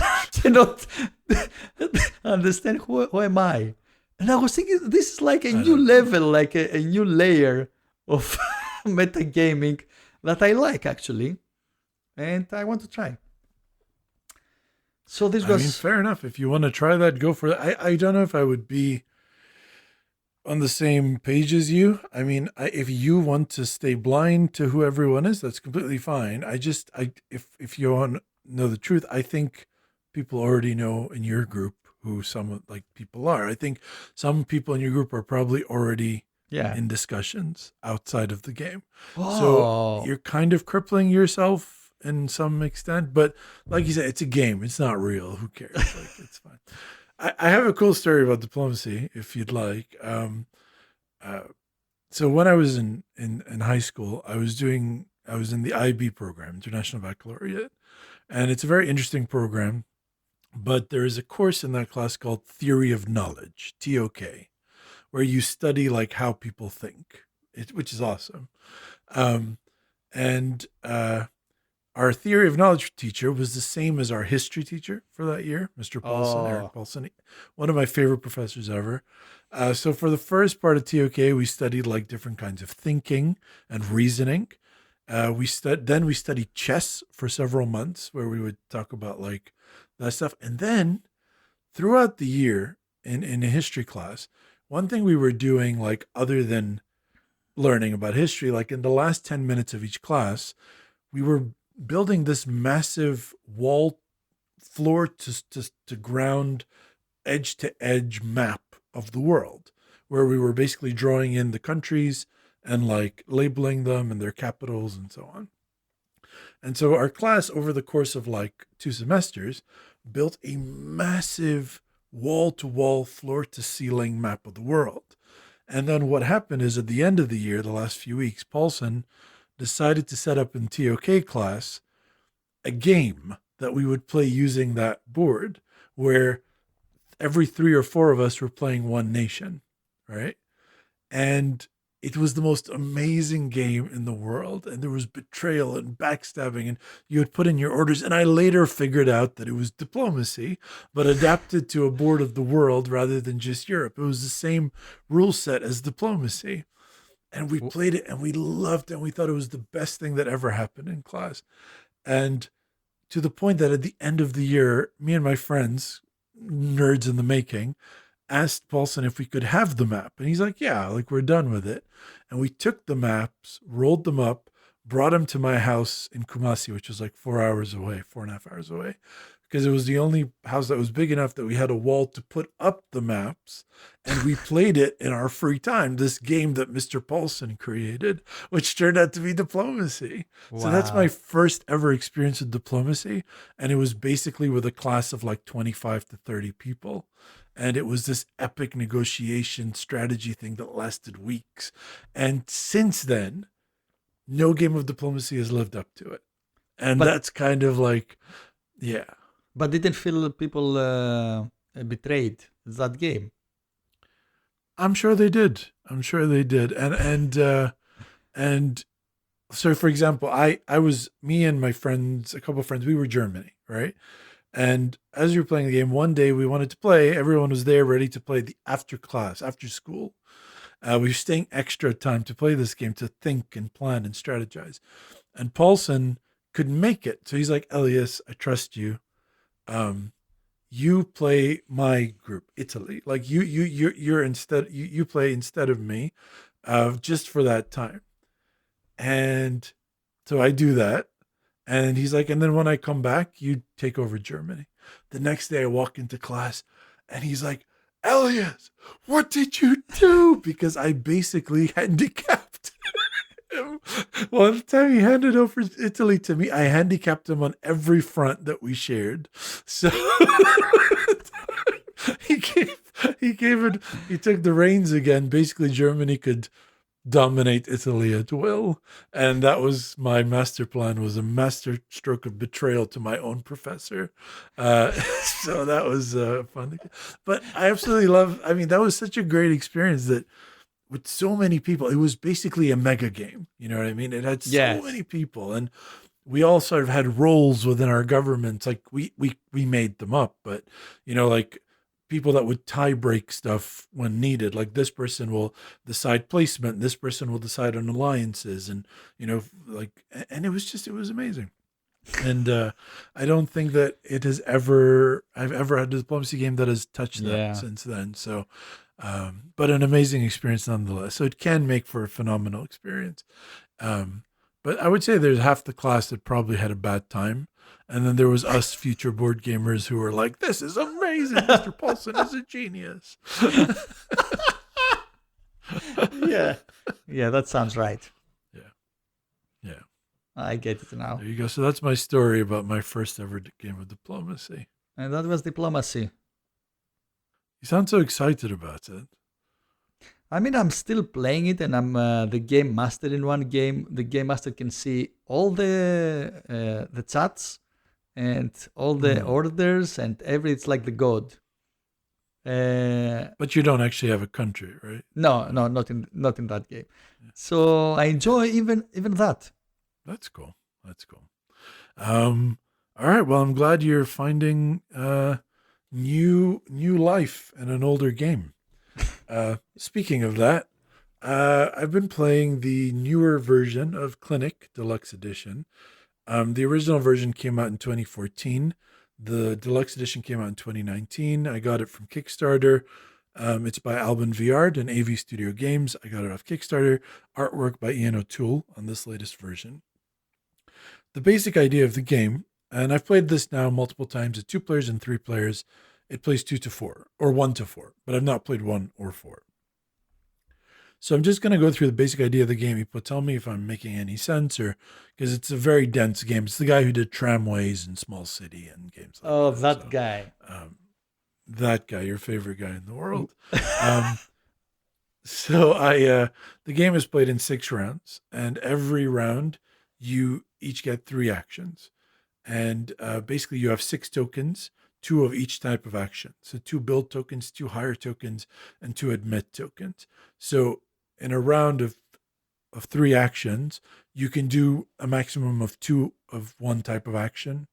understand who am I. And I was thinking, this is like a new level, like a new layer of metagaming that I like, actually. And I want to try. So this was... I mean, fair enough. If you want to try that, go for it. I don't know if I would be on the same page as you. I mean, if you want to stay blind to who everyone is, that's completely fine. If you want to know the truth, I think people already know in your group who some like people are. I think some people in your group are probably already in discussions outside of the game. Oh. So you're kind of crippling yourself in some extent, but like you said, it's a game. It's not real. Who cares? Like, it's fine. I have a cool story about diplomacy, if you'd like. So when I was in high school, I was in the IB program, International Baccalaureate, and it's a very interesting program. But there is a course in that class called Theory of Knowledge, TOK, where you study like how people think, which is awesome. Our Theory of Knowledge teacher was the same as our history teacher for that year, Mr. Paulson, Eric Paulson, one of my favorite professors ever. So for the first part of TOK, we studied like different kinds of thinking and reasoning. Then we studied chess for several months, where we would talk about like that stuff. And then throughout the year in a history class, one thing we were doing, like other than learning about history, like in the last 10 minutes of each class, we were building this massive wall, floor to ground, edge to edge map of the world, where we were basically drawing in the countries and like labeling them and their capitals and so on. And so our class, over the course of like 2 semesters, built a massive wall-to-wall, floor-to-ceiling map of the world. And then what happened is at the end of the year, the last few weeks, Paulson decided to set up in TOK class a game that we would play using that board, where every 3 or 4 of us were playing one nation, right? And it was the most amazing game in the world. And there was betrayal and backstabbing, and you would put in your orders. And I later figured out that it was diplomacy, but adapted to a board of the world rather than just Europe. It was the same rule set as diplomacy. And we played it and we loved it. And we thought it was the best thing that ever happened in class. And to the point that at the end of the year, me and my friends, nerds in the making, asked Paulson if we could have the map. And he's like, yeah, like we're done with it. And we took the maps, rolled them up, brought them to my house in Kumasi, which was like 4.5 hours away, because it was the only house that was big enough that we had a wall to put up the maps. And we played it in our free time, this game that Mr. Paulson created, which turned out to be diplomacy. Wow. So that's my first ever experience with diplomacy. And it was basically with a class of like 25 to 30 people. And it was this epic negotiation strategy thing that lasted weeks. And since then, no game of diplomacy has lived up to it. And that's kind of like, yeah. But didn't feel people betrayed that game? I'm sure they did. And so, for example, me and my friends, a couple of friends, we were Germany, right? And as we were playing the game, one day we wanted to play. Everyone was there ready to play the after school. We were staying extra time to play this game, to think and plan and strategize. And Paulson couldn't make it. So he's like, Elias, I trust you. You play my group, Italy. Like you play instead of me, just for that time. And so I do that. And he's like, and then when I come back, you take over Germany. The next day I walk into class and he's like, Elias, what did you do? Because I basically handicapped him. Well, the time he handed over Italy to me, I handicapped him on every front that we shared. So he took the reins again. Basically, Germany could dominate Italy at will, and that was my master plan. Was a master stroke of betrayal to my own professor. So that was fun. But I absolutely love. I mean, that was such a great experience. That with so many people, it was basically a mega game. You know what I mean? It had so many people, and we all sort of had roles within our governments. Like we made them up, but like people that would tie break stuff when needed. Like this person will decide placement, this person will decide on alliances, and and it was amazing. And I don't think that I've ever had a diplomacy game that has touched that since then. So, but an amazing experience nonetheless. So it can make for a phenomenal experience. But I would say there's half the class that probably had a bad time. And then there was us future board gamers who were like, this is amazing. Mr. Paulson is a genius. Yeah, that sounds right. Yeah. I get it now. There you go. So that's my story about my first ever game of diplomacy. And that was diplomacy. You sound so excited about it. I mean, I'm still playing it, and I'm the game master in one game. The game master can see all the chats and all the orders and it's like the god. But you don't actually have a country, right? No, not in that game. Yeah. So I enjoy even that. That's cool. All right. Well, I'm glad you're finding new life in an older game. Speaking of that, I've been playing the newer version of Clinic Deluxe Edition. The original version came out in 2014. The Deluxe Edition came out in 2019. I got it from Kickstarter. It's by Alban Viard and AV Studio Games. I got it off Kickstarter. Artwork by Ian O'Toole on this latest version. The basic idea of the game, and I've played this now multiple times at 2 players and 3 players. It plays 2 to 4 or 1 to 4, but I've not played 1 or 4. So I'm just going to go through the basic idea of the game. People tell me if I'm making any sense, or because it's a very dense game. It's the guy who did Tramways and Small City and games like that. That guy. That guy, your favorite guy in the world. So the game is played in 6 rounds, and every round you each get 3 actions. And basically you have 6 tokens, 2 of each type of action. So 2 build tokens, 2 hire tokens, and 2 admit tokens. So in a round of 3 actions, you can do a maximum of 2 of one type of action,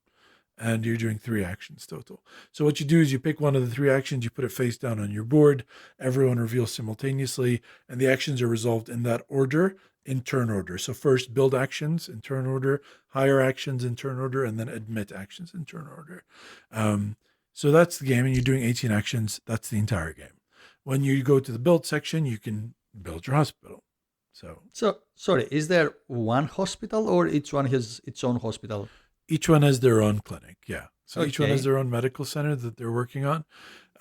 and you're doing 3 actions total. So what you do is you pick one of the 3 actions, you put it face down on your board, everyone reveals simultaneously, and the actions are resolved in that order, in turn order. So first build actions in turn order, hire actions in turn order, and then admit actions in turn order. So that's the game, and you're doing 18 actions. That's the entire game. When you go to the build section, you can build your hospital. So sorry, is there one hospital or each one has its own hospital? Each one has their own clinic, yeah. So each one has their own medical center that they're working on.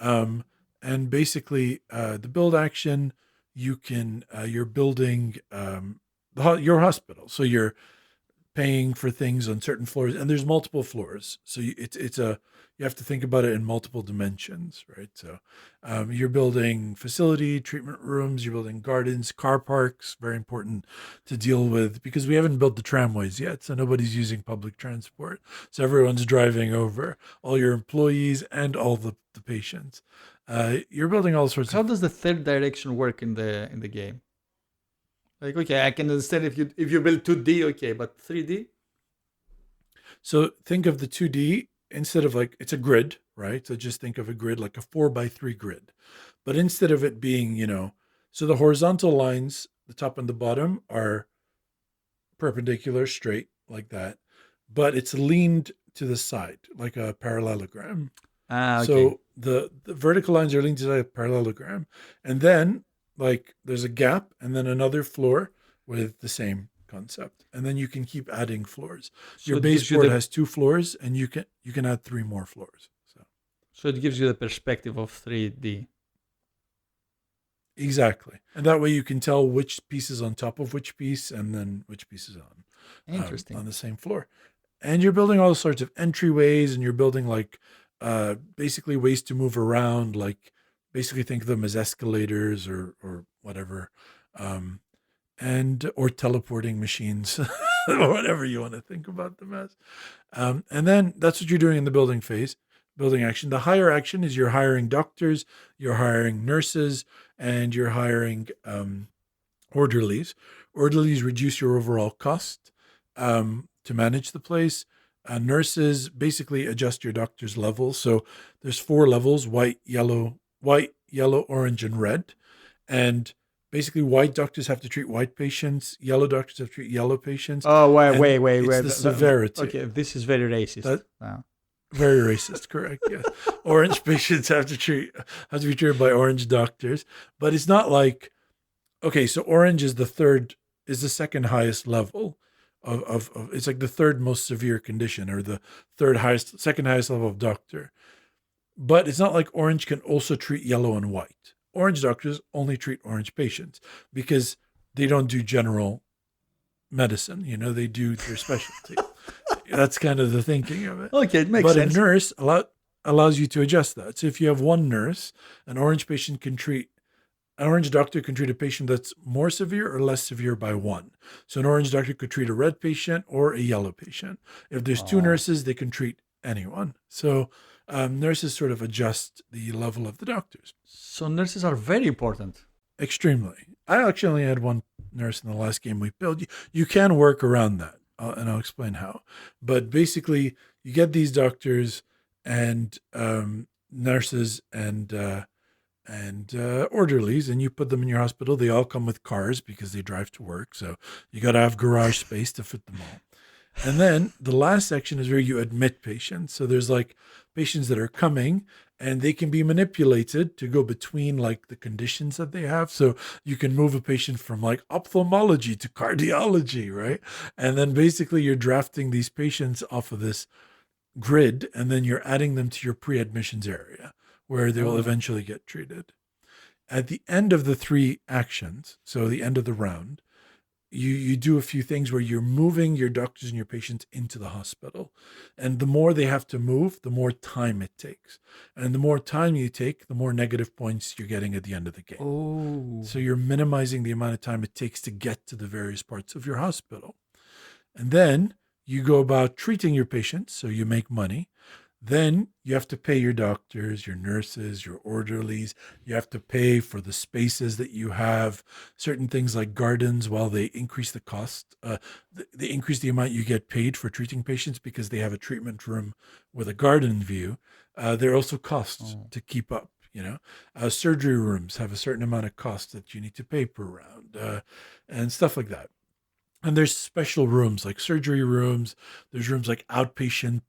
And basically, the build action, you're building your hospital. So you're paying for things on certain floors, and there's multiple floors. So you have to think about it in multiple dimensions, right? So you're building facility, treatment rooms, you're building gardens, car parks, very important to deal with because we haven't built the tramways yet. So nobody's using public transport. So everyone's driving over, all your employees and all the patients. You're building all sorts How does the third direction work in the game? Like, okay, I can understand if you build 2D, okay, but 3D? So think of the 2D instead of like, it's a grid, right? So just think of a grid like a 4x3 grid. But instead of it being, So the horizontal lines, the top and the bottom, are perpendicular, straight, like that. But it's leaned to the side, like a parallelogram. Ah, okay. So the vertical lines are leaned to the parallelogram. And then, like, there's a gap and then another floor with the same concept. And then you can keep adding floors. So Your it gives you baseboard the has 2 floors, and you can add 3 more floors. so it gives you the perspective of 3D. Exactly. And that way you can tell which piece is on top of which piece and then which piece is Interesting. on the same floor. And you're building all sorts of entryways, and you're building like basically ways to move around, like basically think of them as escalators or whatever. And or teleporting machines, or whatever you want to think about them as. And then that's what you're doing in the building phase, building action. The higher action is you're hiring doctors, you're hiring nurses, and you're hiring orderlies. Orderlies reduce your overall cost to manage the place. Nurses basically adjust your doctor's levels. So there's 4 levels: white, yellow, orange, and red. And basically, white doctors have to treat white patients, yellow doctors have to treat yellow patients. Oh, and wait. it's the severity. Okay, this is very racist. That- now. Very racist, correct? Yes. Orange patients have to be treated by orange doctors, but it's not like, okay, so orange is the second highest level of it's like the third most severe condition, or the second highest level of doctor. But it's not like orange can also treat yellow and white. Orange doctors only treat orange patients because they don't do general medicine. They do their specialty. That's kind of the thinking of it. Okay, it makes but sense. A nurse allows you to adjust that. So if you have one nurse, an orange doctor can treat a patient that's more severe or less severe by 1. So an orange doctor could treat a red patient or a yellow patient. If there's 2 nurses, they can treat anyone. So nurses sort of adjust the level of the doctors. So nurses are very important. Extremely. I actually only had 1 nurse in the last game we played. You can work around that, and I'll explain how. But basically, you get these doctors and nurses and orderlies, and you put them in your hospital. They all come with cars because they drive to work. So you got to have garage space to fit them all. And then the last section is where you admit patients. So there's like patients that are coming, and they can be manipulated to go between like the conditions that they have. So you can move a patient from like ophthalmology to cardiology, right? And then basically you're drafting these patients off of this grid, and then you're adding them to your pre-admissions area where they will eventually get treated. At the end of the 3 actions, so the end of the round, you do a few things where you're moving your doctors and your patients into the hospital. And the more they have to move, the more time it takes. And the more time you take, the more negative points you're getting at the end of the game. Oh. So you're minimizing the amount of time it takes to get to the various parts of your hospital. And then you go about treating your patients, so you make money. Then you have to pay your doctors, your nurses, your orderlies. You have to pay for the spaces that you have. Certain things like gardens, while they increase the cost, they increase the amount you get paid for treating patients because they have a treatment room with a garden view. There are also costs to keep up. Surgery rooms have a certain amount of cost that you need to pay per round, and stuff like that. And there's special rooms like surgery rooms. There's rooms like outpatient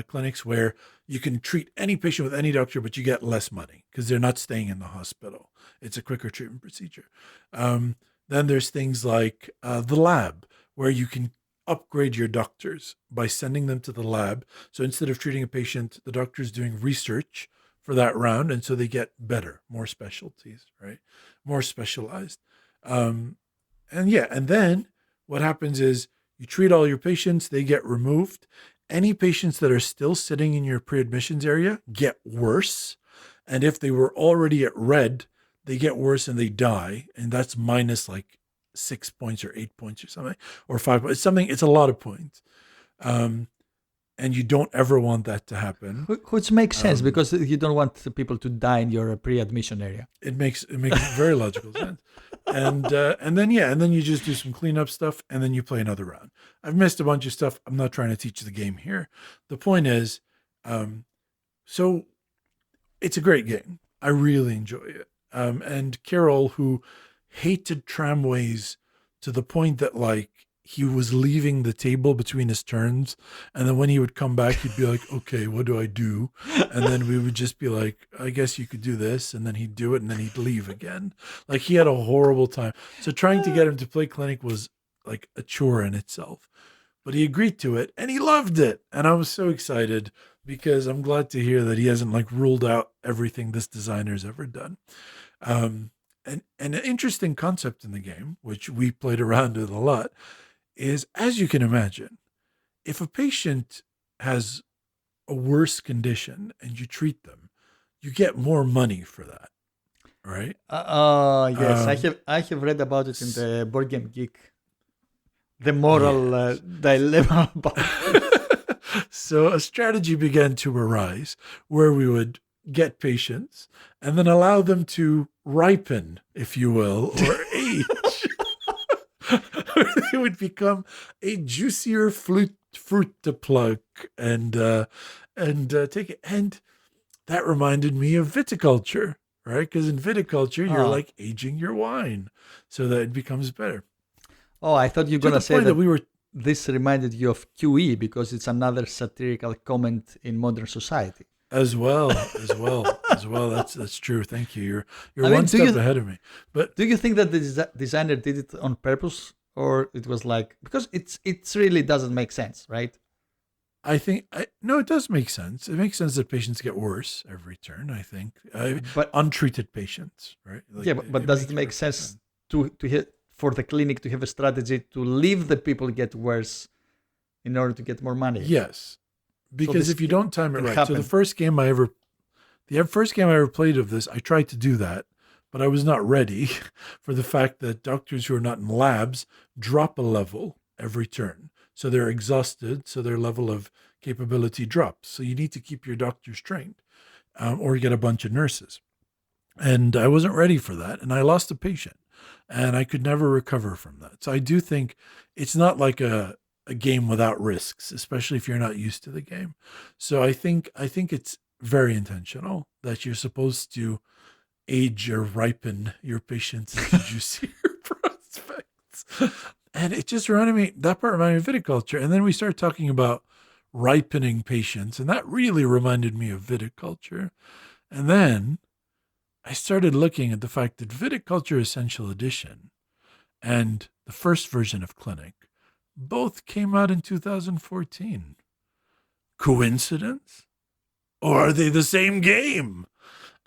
clinics where you can treat any patient with any doctor, but you get less money because they're not staying in the hospital. It's a quicker treatment procedure. Then there's things like the lab, where you can upgrade your doctors by sending them to the lab. So instead of treating a patient, the doctor's doing research for that round. And so they get better, more specialties, right? More specialized. And then what happens is you treat all your patients, they get removed. Any patients that are still sitting in your pre-admissions area get worse. And if they were already at red, they get worse and they die. And that's minus like 6 points or 8 points or something, or 5 points. It's a lot of points. And you don't ever want that to happen. Which makes sense because you don't want the people to die in your pre-admission area. It makes very logical sense. And then you just do some cleanup stuff, and then you play another round. I've missed a bunch of stuff. I'm not trying to teach the game here. The point is, so it's a great game. I really enjoy it. And Carol, who hated tramways to the point that like he was leaving the table between his turns, and then when he would come back, he'd be like, "Okay, what do I do?" And then we would just be like, "I guess you could do this," and then he'd do it, and then he'd leave again. Like he had a horrible time. So trying to get him to play Clinic was like a chore in itself. But he agreed to it, and he loved it, and I was so excited because I'm glad to hear that he hasn't like ruled out everything this designer's ever done. And an interesting concept in the game, which we played around with a lot, is, as you can imagine, if a patient has a worse condition and you treat them, you get more money for that, right? Yes, I have read about it in the Board Game Geek. The moral dilemma about it. So a strategy began to arise where we would get patients and then allow them to ripen, if you will, or age. They would become a juicier fruit to pluck and take it. And that reminded me of viticulture, right? Because in viticulture, you're like aging your wine so that it becomes better. Oh, I thought you were going to say that this reminded you of QE because it's another satirical comment in modern society. As well. That's true. Thank you. You're one step ahead of me. But do you think that the designer did it on purpose, or it was like, because it really doesn't make sense, right? No, it does make sense. It makes sense that patients get worse every turn. I think, but untreated patients, right? Like, yeah, but does it make sense to hit for the clinic to have a strategy to leave the people get worse in order to get more money? Yes. Because if you don't time it right, so the first game I ever played of this, I tried to do that, but I was not ready for the fact that doctors who are not in labs drop a level every turn. So they're exhausted, so their level of capability drops. So you need to keep your doctors trained, or you get a bunch of nurses. And I wasn't ready for that, and I lost a patient, and I could never recover from that. So I do think it's not like a game without risks, especially if you're not used to the game. So I think it's very intentional that you're supposed to age or ripen your patients into juicier prospects. And it just that part reminded me of viticulture. And then we started talking about ripening patients, and that really reminded me of viticulture. And then I started looking at the fact that Viticulture Essential Edition and the first version of Clinic both came out in 2014. Coincidence? Or are they the same game?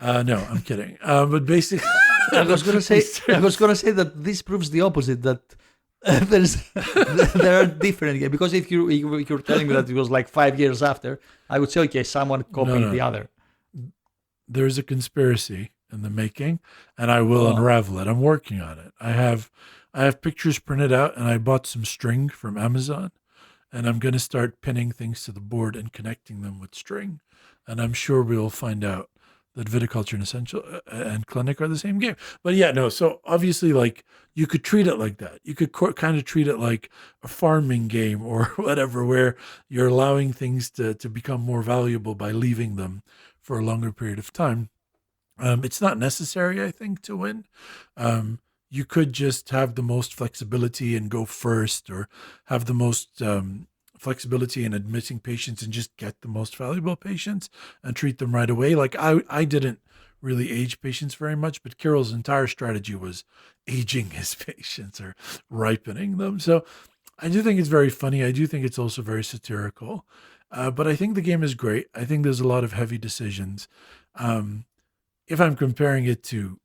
No, I'm kidding. But basically, I was going to say that this proves the opposite, that there are different games. Because if you're telling me that it was like 5 years after, I would say, okay, someone copied the other. There's a conspiracy in the making, and I will unravel it. I'm working on it. I have pictures printed out, and I bought some string from Amazon, and I'm going to start pinning things to the board and connecting them with string. And I'm sure we'll find out that Viticulture and Essential and Clinic are the same game. But yeah, no. So obviously, like, you could treat it like that. You could kind of treat it like a farming game or whatever, where you're allowing things to become more valuable by leaving them for a longer period of time. It's not necessary, I think, to win. You could just have the most flexibility and go first, or have the most flexibility in admitting patients and just get the most valuable patients and treat them right away. Like I didn't really age patients very much, but Kirill's entire strategy was aging his patients or ripening them. So I do think it's very funny. I do think it's also very satirical. But I think the game is great. I think there's a lot of heavy decisions. If I'm comparing it to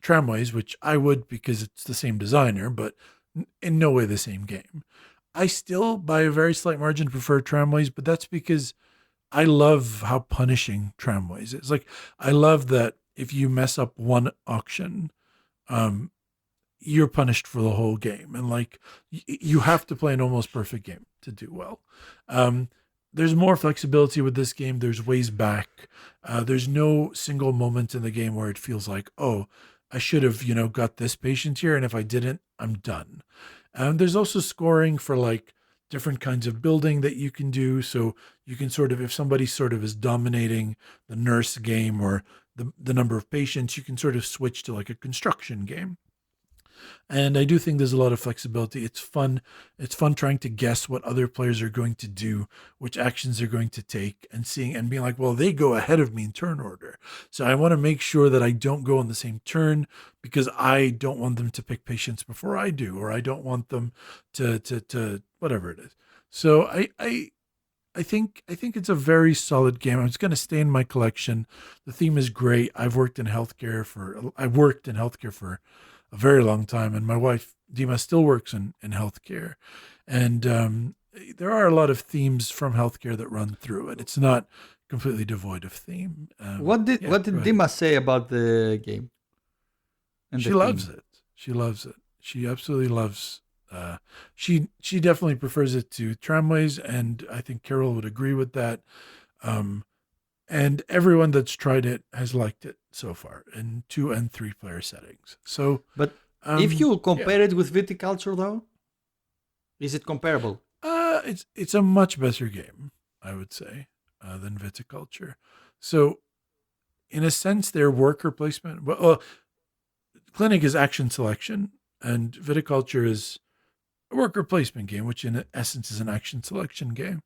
Tramways, which I would because it's the same designer, but in no way the same game, I still, by a very slight margin, prefer Tramways, but that's because I love how punishing Tramways is. Like, I love that if you mess up one auction, you're punished for the whole game. And like, you have to play an almost perfect game to do well. There's more flexibility with this game. There's ways back. There's no single moment in the game where it feels like, oh, I should have, got this patient here, and if I didn't, I'm done. There's also scoring for like different kinds of building that you can do. So you can sort of, if somebody sort of is dominating the nurse game or the number of patients, you can sort of switch to like a construction game. And I do think there's a lot of flexibility. It's fun. It's fun trying to guess what other players are going to do, which actions they're going to take, and seeing and being like, well, they go ahead of me in turn order. So I want to make sure that I don't go on the same turn because I don't want them to pick patience before I do, or I don't want them to whatever it is. So I think it's a very solid game. It's going to stay in my collection. The theme is great. I've worked in healthcare for a very long time, and my wife Dima still works in healthcare, and there are a lot of themes from healthcare that run through it. It's not completely devoid of theme. What did Dima say about the game? And she loves it. She loves it. She absolutely loves. She definitely prefers it to Tramways, and I think Carol would agree with that. And everyone that's tried it has liked it so far in 2 and 3 player settings. So, but if you compare it with Viticulture, though, is it comparable? It's a much better game, I would say, than Viticulture. So, in a sense, their worker placement. Well, Clinic is action selection, and Viticulture is a worker placement game, which in essence is an action selection game.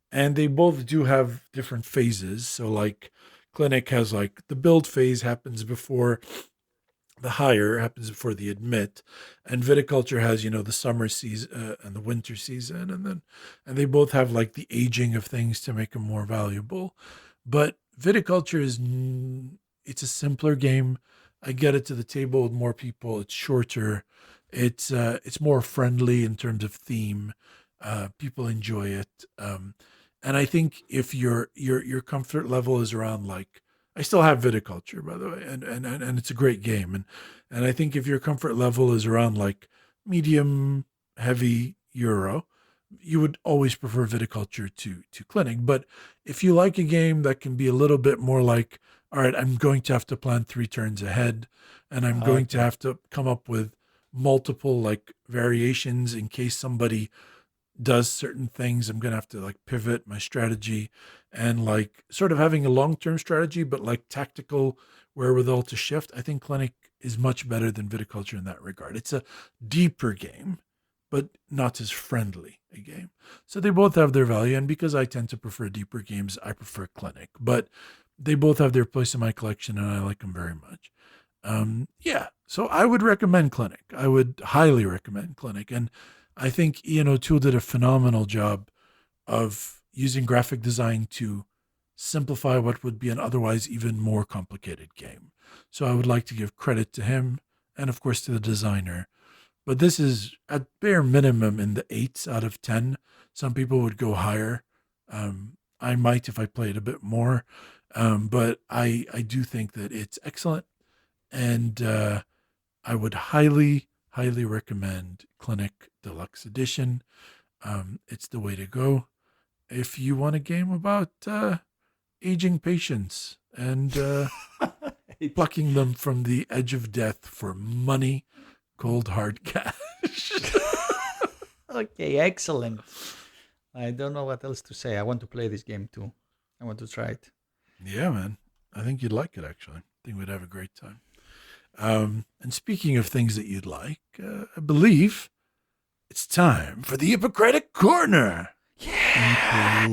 And they both do have different phases. So like Clinic has like the build phase happens before the hire, happens before the admit. And Viticulture has, the summer season and the winter season. And they both have like the aging of things to make them more valuable. But Viticulture it's a simpler game. I get it to the table with more people. It's shorter. It's more friendly in terms of theme. People enjoy it. And I think if your comfort level is around like, I still have Viticulture, by the way, and it's a great game. And I think if your comfort level is around like medium heavy Euro, you would always prefer Viticulture to Clinic. But if you like a game that can be a little bit more like, all right, I'm going to have to plan 3 turns ahead, and I'm going to have to come up with multiple like variations in case somebody does certain things. I'm going to have to like pivot my strategy and like sort of having a long-term strategy, but like tactical wherewithal to shift. I think Clinic is much better than Viticulture in that regard. It's a deeper game, but not as friendly a game. So they both have their value. And because I tend to prefer deeper games, I prefer Clinic, but they both have their place in my collection and I like them very much. So I would recommend Clinic. I would highly recommend Clinic. And I think Ian O'Toole did a phenomenal job of using graphic design to simplify what would be an otherwise even more complicated game. So I would like to give credit to him and, of course, to the designer. But this is at bare minimum in the 8s out of 10. Some people would go higher. I might if I played a bit more. But I do think that it's excellent. And I would highly recommend Clinic Deluxe Edition. It's the way to go if you want a game about aging patients and plucking them from the edge of death for money, cold hard cash. Okay, excellent. I don't know what else to say. I want to play this game too. I want to try it. Yeah, man. I think you'd like it, actually. I think we'd have a great time. And speaking of things that you'd like, I believe it's time for the Ippokratic Corner. Yeah.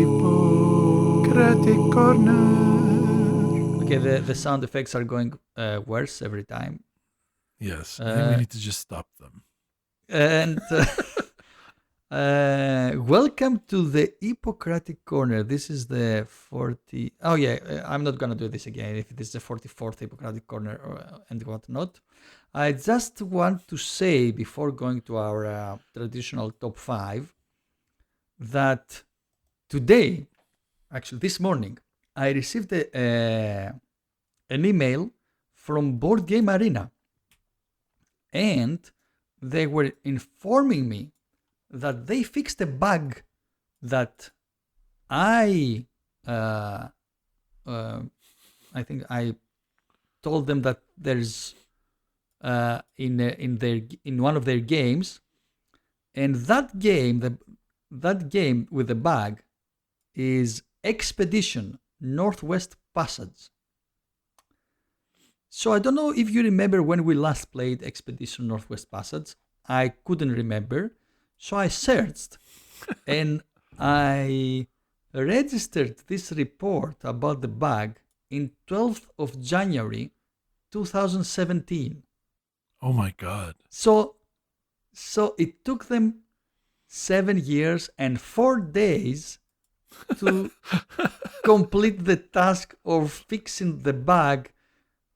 Ippokratic Corner. Okay, the sound effects are going worse every time. Yes, I think we need to just stop them. And welcome to the Ippokratic Corner. This is the 40. Oh yeah, I'm not gonna do this again. If it is the 44th Ippokratic Corner and whatnot, I just want to say before going to our traditional top 5 that today, actually this morning, I received an email from Board Game Arena, and they were informing me that they fixed a bug that I think I told them that there's in one of their games, and that game with the bug is Expedition Northwest Passage. So I don't know if you remember when we last played Expedition Northwest Passage. I couldn't remember. So I searched and I registered this report about the bug in 12th of January 2017. Oh my God. So it took them 7 years and 4 days to complete the task of fixing the bug,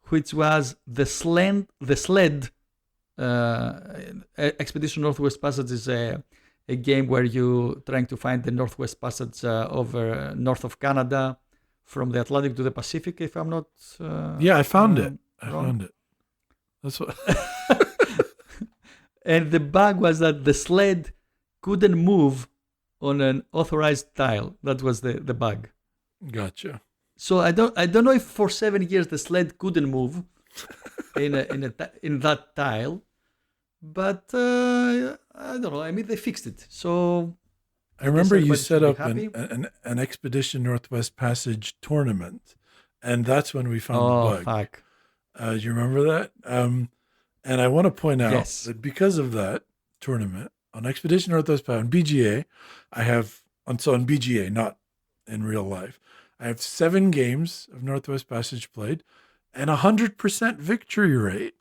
which was the sled. Expedition Northwest Passage is a game where you trying to find the Northwest Passage over north of Canada from the Atlantic to the Pacific, if I'm not Yeah, I found it. wrong. Found it. That's what. And the bug was that the sled couldn't move on an authorized tile. That was the bug. Gotcha. So I don't know if for 7 years the sled couldn't move in that tile, but I don't know. I mean, they fixed it. So I remember you everybody set should up be an Expedition Northwest Passage tournament, and that's when we found oh the bug. fuck. You remember that? And I want to point out Yes. that because of that tournament on Expedition Northwest Passage, on BGA, I have on BGA, not in real life, I have 7 games of Northwest Passage played and 100% victory rate.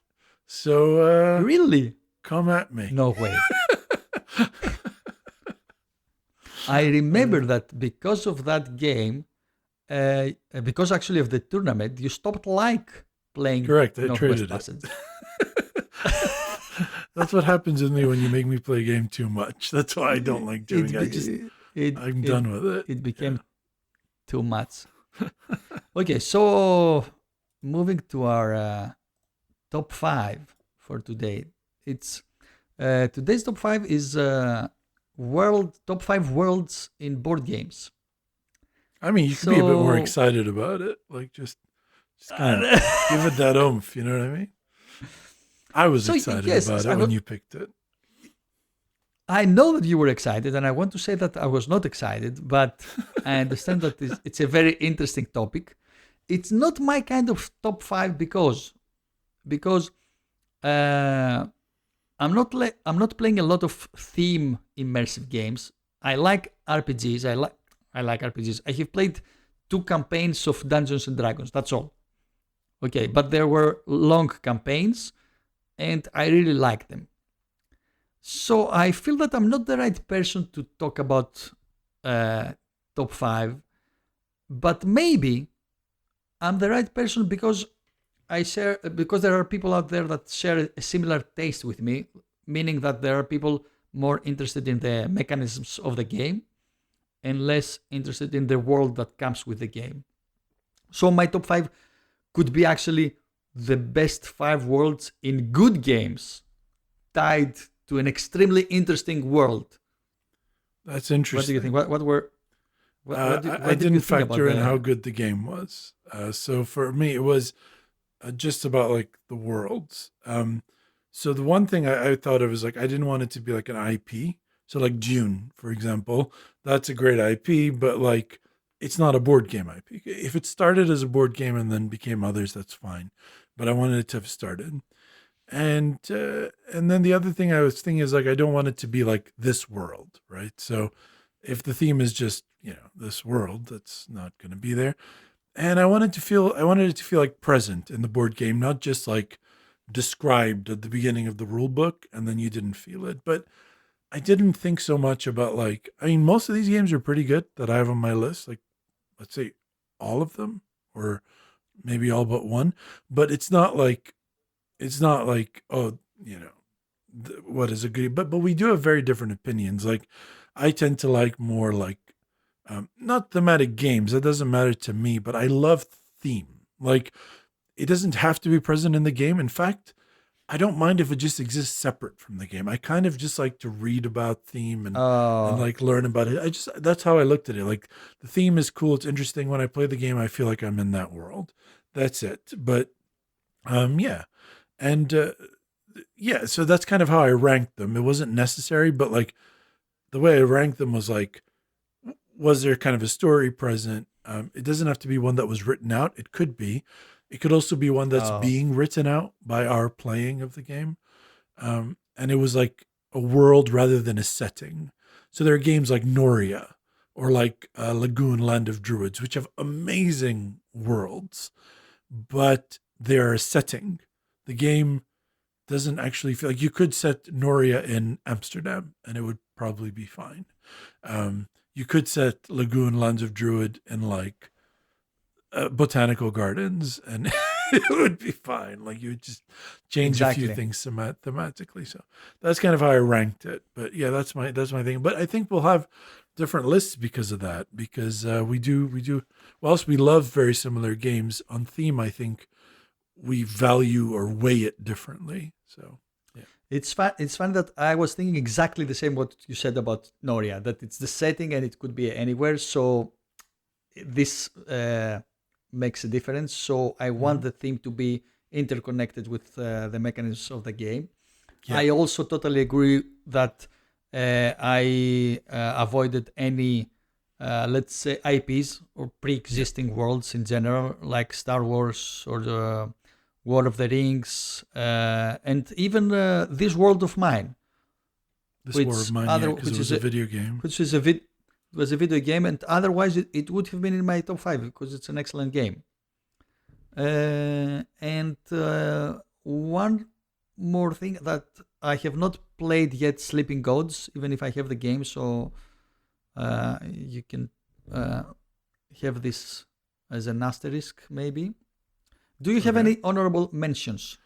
So Really? come at me. No way. I remember that because of that game, because actually of the tournament, you stopped playing Correct. I Northwest traded Passage. it. That's what happens with me when you make me play a game too much. That's why I don't like doing it. I'm done with it. It became too much. Okay, so moving to our top 5 for today. It's today's top 5 is top 5 worlds in board games. I mean, you can be a bit more excited about it. Like just kind of give it that oomph. You know what I mean? I was excited about it when you picked it. I know that you were excited, and I want to say that I was not excited, but I understand that it's a very interesting topic. It's not my kind of top 5 because I'm not playing a lot of theme immersive games. I like RPGs. I like RPGs. I have played 2 campaigns of Dungeons and Dragons. That's all. Okay, but there were long campaigns, and I really like them. So I feel that I'm not the right person to talk about top 5, but maybe I'm the right person because there are people out there that share a similar taste with me, meaning that there are people more interested in the mechanisms of the game and less interested in the world that comes with the game. So my top 5 could be actually the best 5 worlds in good games tied to an extremely interesting world. That's interesting. What do you think? I didn't factor in how good the game was. So for me, it was just about like the worlds. So the one thing I thought of is like, I didn't want it to be like an IP. So like Dune, for example, that's a great IP, but like, it's not a board game IP. If it started as a board game and then became others, that's fine. But I wanted it to have started. And then the other thing I was thinking is like, I don't want it to be like this world, right? So if the theme is just, this world, that's not going to be there. And I wanted it to feel like present in the board game, not just like described at the beginning of the rule book and then you didn't feel it. But I didn't think so much about most of these games are pretty good that I have on my list. Like, let's say all of them or maybe all but one, but it's not like, oh, what is a good, but we do have very different opinions. Like I tend to like more like, not thematic games. That doesn't matter to me, but I love theme. Like it doesn't have to be present in the game. In fact, I don't mind if it just exists separate from the game. I kind of just like to read about theme and like learn about it. That's how I looked at it. Like the theme is cool. It's interesting. When I play the game, I feel like I'm in that world. That's it. But yeah. And so that's kind of how I ranked them. It wasn't necessary, but like the way I ranked them was like, was there kind of a story present? It doesn't have to be one that was written out. It could be. It could also be one that's being written out by our playing of the game. And it was like a world rather than a setting. So there are games like Noria or like Lagoon Land of Druids, which have amazing worlds, but they're a setting. The game doesn't actually feel like you could set Noria in Amsterdam and it would probably be fine. You could set Lagoon Lands of Druid in like botanical gardens and it would be fine. Like you would just change a few things thematically. So that's kind of how I ranked it. But yeah, that's my thing. But I think we'll have different lists because of that. Because we do. Whilst we love very similar games on theme, I think we value or weigh it differently. So yeah, it's fun that I was thinking exactly the same what you said about Noria. That it's the setting and it could be anywhere. So this. Makes a difference. So I want the theme to be interconnected with the mechanisms of the game. Yeah. I also totally agree that I avoided any, let's say, IPs or pre-existing worlds in general, like Star Wars or the War of the Rings, and even this world of mine. This War of Mine, because it was a video game. Which is was a video game, and otherwise it would have been in my top 5 because it's an excellent game. And one more thing that I have not played yet, Sleeping Gods, even if I have the game, so you can have this as an asterisk maybe. Do you have any honorable mentions?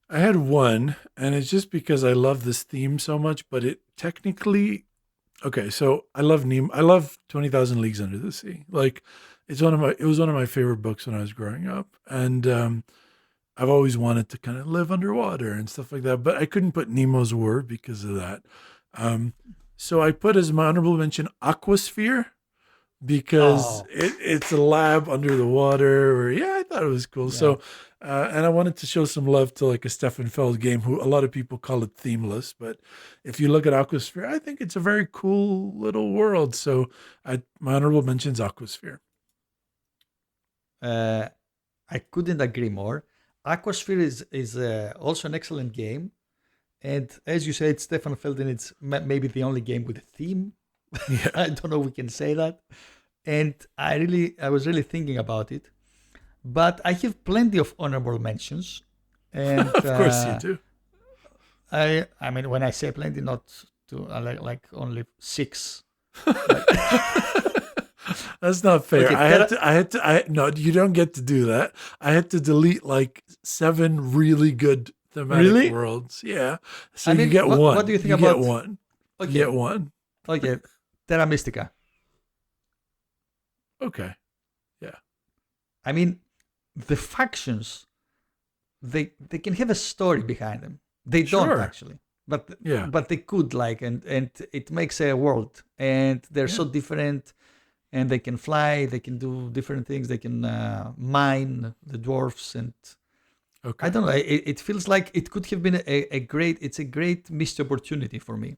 I had one, and it's just because I love this theme so much, but it technically... Okay, so I love 20,000 Leagues Under the Sea. Like, it was one of my favorite books when I was growing up, and I've always wanted to kind of live underwater and stuff like that, but I couldn't put Nemo's War because of that. So I put as my honorable mention Aquasphere because it's a lab under the water. I thought it was cool. Yeah. So, and I wanted to show some love to like a Stefan Feld game, who a lot of people call it themeless, but if you look at Aquasphere, I think it's a very cool little world. So my honorable mention's Aquasphere. I couldn't agree more. Aquasphere is also an excellent game. And as you said, Stefan Feld, it's maybe the only game with a theme. Yeah. I don't know if we can say that. And I was really thinking about it. But I have plenty of honorable mentions. And of course you do. I mean, when I say plenty, not to like only 6. That's not fair. Okay, no, you don't get to do that. I had to delete like 7 really good thematic worlds. Yeah. So you get one. What do you think about? Get one. Okay. You get one. Okay. Terra Mystica. Okay. Yeah. I mean, the factions, they can have a story behind them. They don't actually, but they could and it makes a world, and they're so different, and they can fly, they can do different things, they can mine the dwarfs, and I don't know. It feels like it could have been a great missed opportunity for me.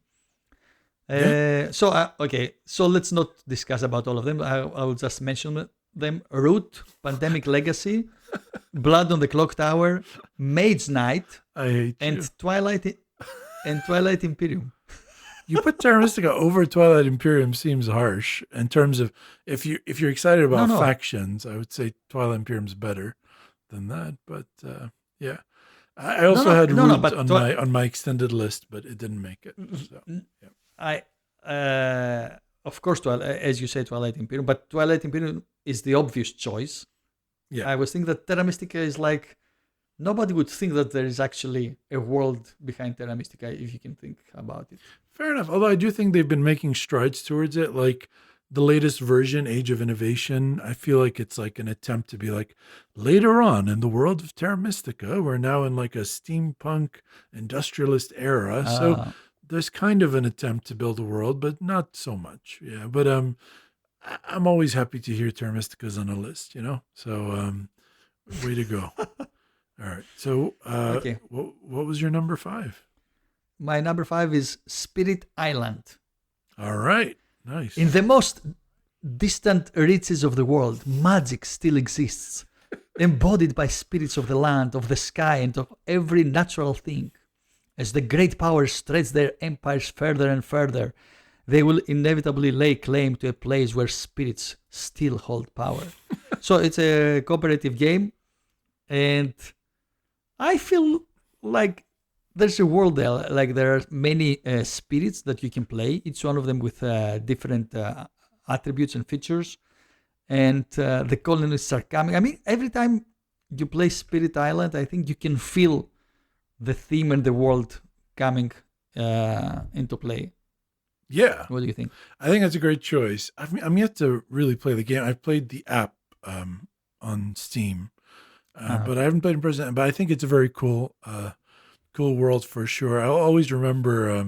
So let's not discuss about all of them. I will just mention them: Root, Pandemic Legacy, Blood on the Clock Tower, Mage Knight, and Twilight Imperium. You put Terra Mystica over Twilight Imperium seems harsh in terms of if you're excited about factions. I would say Twilight Imperium's better than that, but yeah. I also had Root on my extended list, but it didn't make it. So, yeah. Of course, as you say, Twilight Imperium, but Twilight Imperium is the obvious choice. Yeah. I was thinking that Terra Mystica is like, nobody would think that there is actually a world behind Terra Mystica if you can think about it. Fair enough. Although I do think they've been making strides towards it. Like the latest version, Age of Innovation, I feel like it's like an attempt to be like, later on in the world of Terra Mystica, we're now in like a steampunk industrialist era. So there's kind of an attempt to build a world, but not so much. Yeah. But I'm always happy to hear Terra Mystica's on a list, So way to go. All right. So what was your number 5? My number 5 is Spirit Island. All right. Nice. In the most distant reaches of the world, magic still exists, embodied by spirits of the land, of the sky, and of every natural thing. As the great powers stretch their empires further and further, they will inevitably lay claim to a place where spirits still hold power. So it's a cooperative game, and I feel like there's a world there. Like there are many spirits that you can play, each one of them with different attributes and features. And the colonists are coming. I mean, every time you play Spirit Island, I think you can feel the theme and the world coming into play. Yeah. What do you think? I think that's a great choice. I'm yet to really play the game. I've played the app on Steam, but I haven't played in person. But I think it's a very cool world for sure. I always remember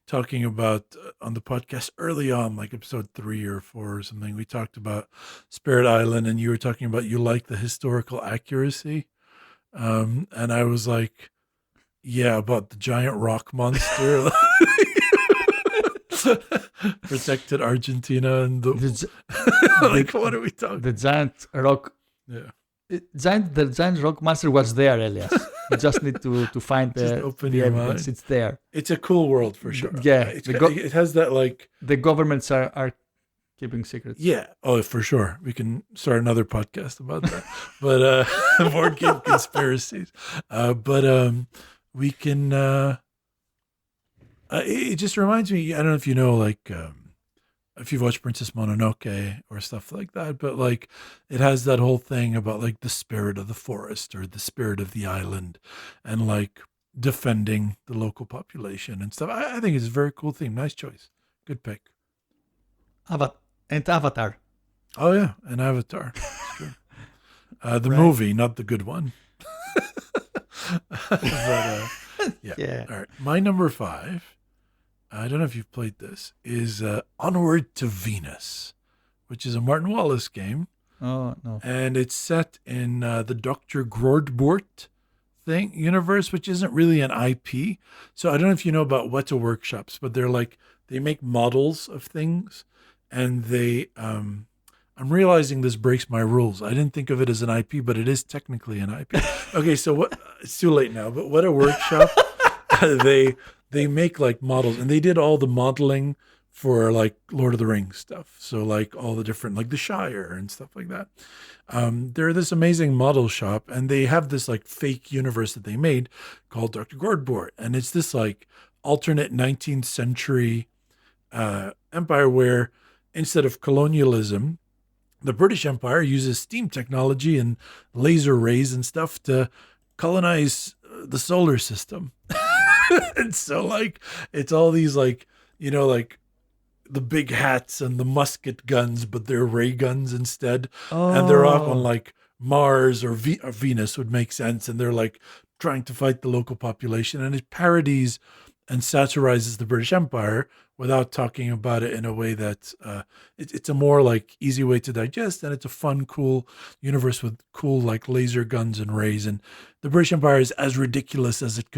talking about on the podcast early on, like episode 3 or 4 or something. We talked about Spirit Island, and you were talking about you like the historical accuracy, and I was like, yeah, about the giant rock monster. Protected Argentina and like what are we talking? The giant rock. Yeah, The giant rock monster was there, Elias. You just need to find the evidence. Mind. It's there. It's a cool world for sure. Yeah, it has that like the governments are keeping secrets. Yeah, oh for sure. We can start another podcast about that. But board game conspiracies. But we can. It just reminds me. I don't know if you know, like, if you've watched Princess Mononoke or stuff like that, but like, it has that whole thing about like the spirit of the forest or the spirit of the island, and like defending the local population and stuff. I think it's a very cool theme. Nice choice. Good pick. Avatar. Oh yeah, and Avatar. True. The movie, not the good one. But, yeah. All right. My number 5. I don't know if you've played this, is Onward to Venus, which is a Martin Wallace game. Oh, no. And it's set in the Dr. Grodbort universe, which isn't really an IP. So I don't know if you know about Weta Workshops, but they're like, they make models of things, and they, I'm realizing this breaks my rules. I didn't think of it as an IP, but it is technically an IP. Okay, so it's too late now, but Weta Workshop, they make like models, and they did all the modeling for like Lord of the Rings stuff. So like all the different, like the Shire and stuff like that. They're this amazing model shop, and they have this like fake universe that they made called Dr. Gordbort. And it's this like alternate 19th century empire where instead of colonialism, the British Empire uses steam technology and laser rays and stuff to colonize the solar system. And so like, it's all these like, you know, like the big hats and the musket guns, but they're ray guns instead. Oh. And they're off on like Mars or Venus would make sense. And they're like trying to fight the local population. And it parodies and satirizes the British Empire without talking about it in a way that it's a more like easy way to digest. And it's a fun, cool universe with cool like laser guns and rays. And the British Empire is as ridiculous as it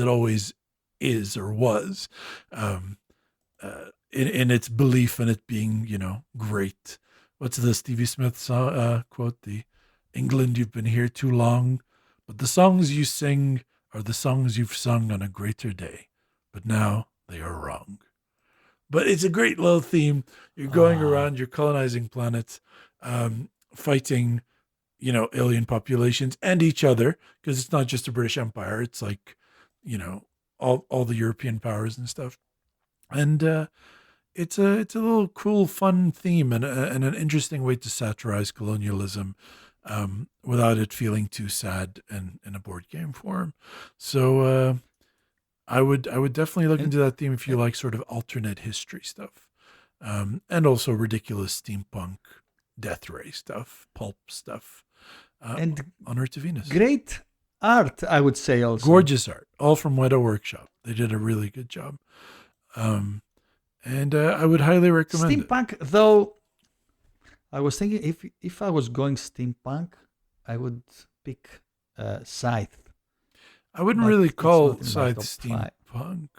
always is or was. In its belief in it being, you know, great. What's the Stevie Smith quote? The England, you've been here too long, but the songs you sing are the songs you've sung on a greater day, but now they are wrong. But it's a great little theme. You're going around, you're colonizing planets, fighting, you know, alien populations and each other, because it's not just the British Empire. It's like, you know, all the European powers and stuff. And it's a little cool, fun theme and an interesting way to satirize colonialism without it feeling too sad and in a board game form. So I would definitely look into that theme if you like sort of alternate history stuff, and also ridiculous steampunk, death ray stuff, pulp stuff, and Honor to Venus. Great art, I would say also. Gorgeous art, all from Weta Workshop. They did a really good job. And I would highly recommend steampunk, it. Though I was thinking if I was going steampunk, I would pick Scythe. I wouldn't really call Scythe steampunk.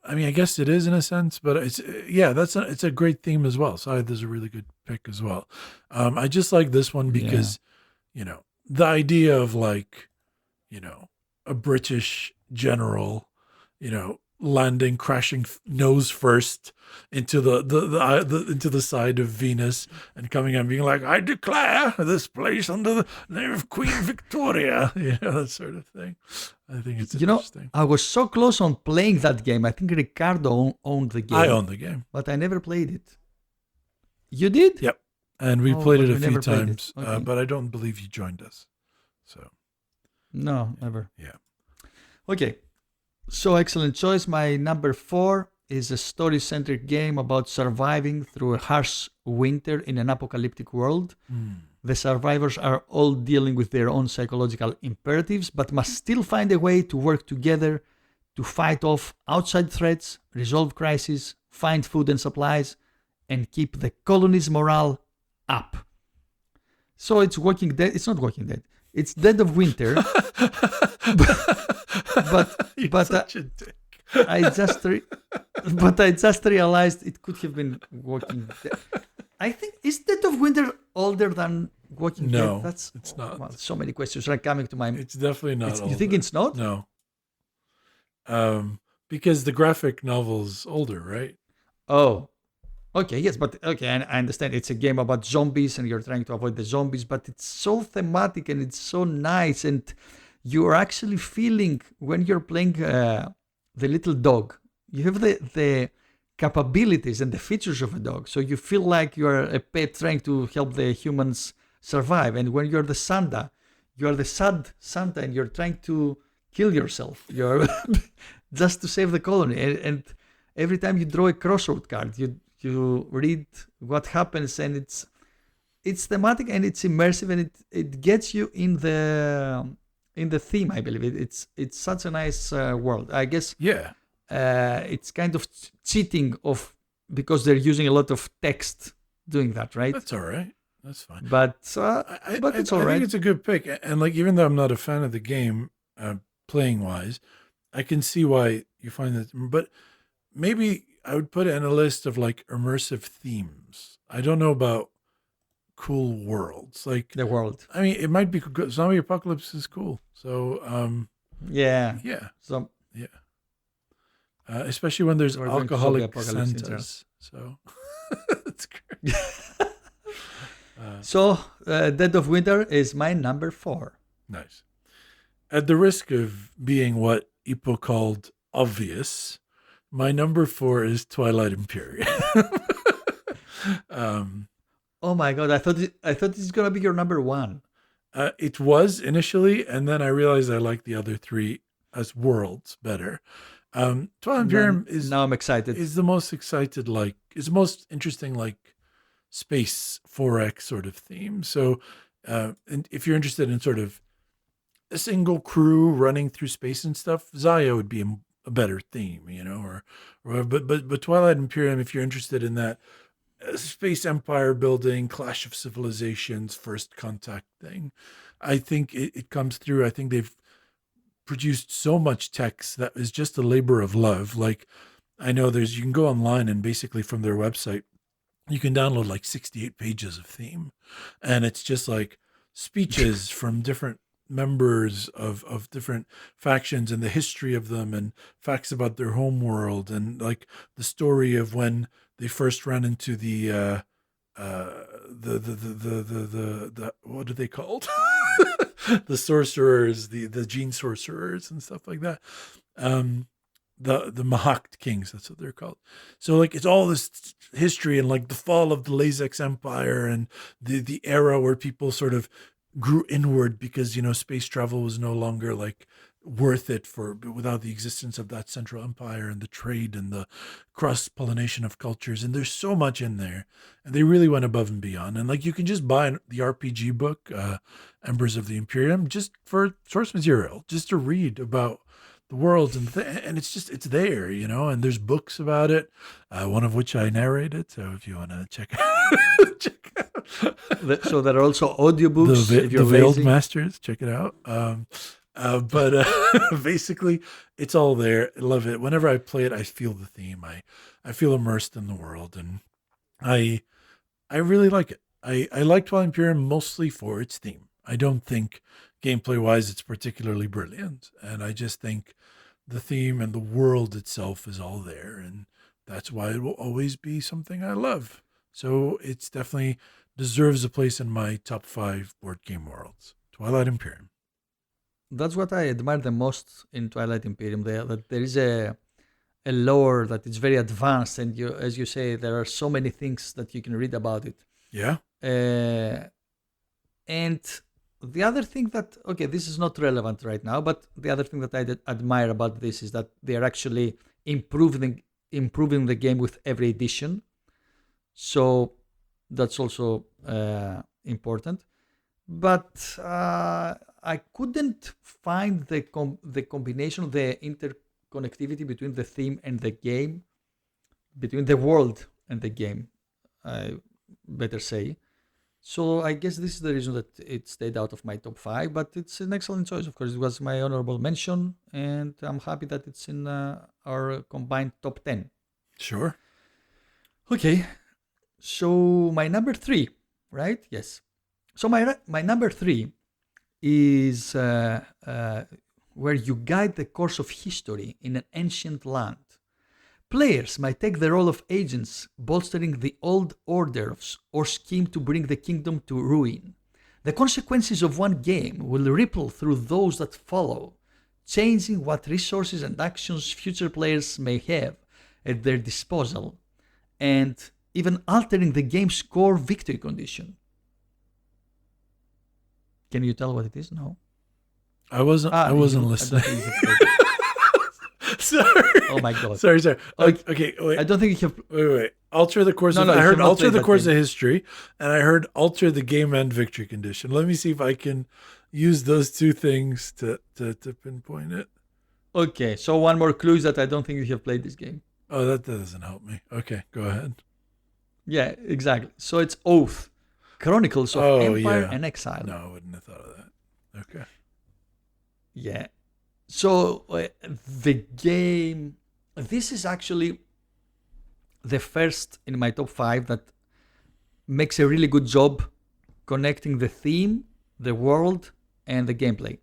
I mean, I guess it is in a sense, but it's it's a great theme as well. So there's a really good pick as well. I just like this one because the idea of like a British general, landing, crashing nose first into into the side of Venus and coming and being like, I declare this place under the name of Queen Victoria, that sort of thing. I think it's interesting. I was so close on playing that game. I think Ricardo owned the game. I own the game, but I never played it. You did? Yep. And we played it a few never played times, Okay. but I don't believe you joined us. So No, never. yeah. Okay. So excellent choice. My number 4 is a story-centric game about surviving through a harsh winter in an apocalyptic world. The survivors are all dealing with their own psychological imperatives, but must still find a way to work together to fight off outside threats, resolve crises, find food and supplies, and keep the colony's morale up. So it's Walking Dead. It's not Walking Dead. It's Dead of Winter. but such a dick. I just realized it could have been Walking Dead. I think, is Dead of Winter older than Walking No, Dead? it's not. Well, so many questions are coming to my mind. It's definitely not. You think it's not? No. Because the graphic novel's older, right? Oh, okay, yes, but okay, I understand. It's a game about zombies and you're trying to avoid the zombies, but it's so thematic and it's so nice, and you're actually feeling when you're playing the little dog. You have the capabilities and the features of a dog, so you feel like you're a pet trying to help the humans survive. And when you're the Santa, you are the sad Santa, and you're trying to kill yourself. You're just to save the colony. And every time you draw a crossroad card, you read what happens, and it's thematic and it's immersive, and it gets you in the theme. I believe it's such a nice world. I guess it's kind of cheating because they're using a lot of text doing that, right? That's all right. That's fine. But it's all right. I think it's a good pick, and like even though I'm not a fan of the game, playing wise, I can see why you find that. But maybe I would put it in a list of like immersive themes. I don't know about cool worlds, like the world. I mean, it might be good. Zombie apocalypse is cool. So yeah. So yeah. Especially when there's alcoholic Santas. So that's great. So Dead of Winter is my number 4. Nice. At the risk of being what Ippo called obvious, my number 4 is Twilight Imperium. Oh my god! I thought this is gonna be your number 1. It was initially, and then I realized I like the other 3 as worlds better. Twilight Imperium is now I'm excited. Is the most excited, is the most interesting, space 4X sort of theme. So, and if you're interested in sort of a single crew running through space and stuff, Zaya would be a better theme, but Twilight Imperium, if you're interested in that space empire building, clash of civilizations, first contact thing, I think it comes through. I think they've produced so much text that is just a labor of love. Like, I know you can go online and basically from their website, you can download 68 pages of theme, and it's just like speeches from different members of different factions and the history of them, and facts about their home world, and like the story of when they first ran into the what are they called? The sorcerers, the gene sorcerers and stuff like that. The Mahakt kings, that's what they're called. So it's all this history and the fall of the Lazex Empire and the era where people sort of grew inward because space travel was no longer worth it without the existence of that central empire and the trade and the cross-pollination of cultures. And there's so much in there, and they really went above and beyond. And you can just buy the RPG book, Embers of the Imperium, just for source material, just to read about the worlds and it's there, and there's books about it, one of which I narrated. So if you want to check out. So there are also audiobooks. The Veiled Masters, check it out. But basically, it's all there. I love it. Whenever I play it, I feel the theme. I feel immersed in the world, and I really like it. I like Twilight Imperium mostly for its theme. I don't think gameplay-wise it's particularly brilliant, and I just think the theme and the world itself is all there, and that's why it will always be something I love. So it's definitely deserves a place in my top 5 board game worlds. Twilight Imperium. That's what I admire the most in Twilight Imperium. That there is a lore that is very advanced, and you, as you say, there are so many things that you can read about it. Yeah. And the other thing that, okay, this is not relevant right now, but the other thing that I admire about this is that they are actually improving the game with every edition. So that's also important. But I couldn't find the combination, the interconnectivity between the theme and the game, between the world and the game, I better say. So I guess this is the reason that it stayed out of my top 5, but it's an excellent choice. Of course, it was my honorable mention, and I'm happy that it's in our combined top 10. Sure. Okay, so my number 3, right? Yes. So my number 3 is where you guide the course of history in an ancient land. Players might take the role of agents, bolstering the old order or scheme to bring the kingdom to ruin. The consequences of one game will ripple through those that follow, changing what resources and actions future players may have at their disposal, and even altering the game's core victory condition. Can you tell what it is? No. I wasn't listening. Sorry. Oh my god. Sorry. Okay, wait. I don't think you have. Wait. Alter the course. I heard alter the course of history, and I heard alter the game end victory condition. Let me see if I can use those two things to pinpoint it. Okay, so one more clue is that I don't think you have played this game. Oh, that doesn't help me. Okay, go ahead. Yeah, exactly. So it's Oath, Chronicles of Empire and Exile. No, I wouldn't have thought of that. Okay. Yeah. So the game, this is actually the first in my top 5 that makes a really good job connecting the theme, the world, and the gameplay.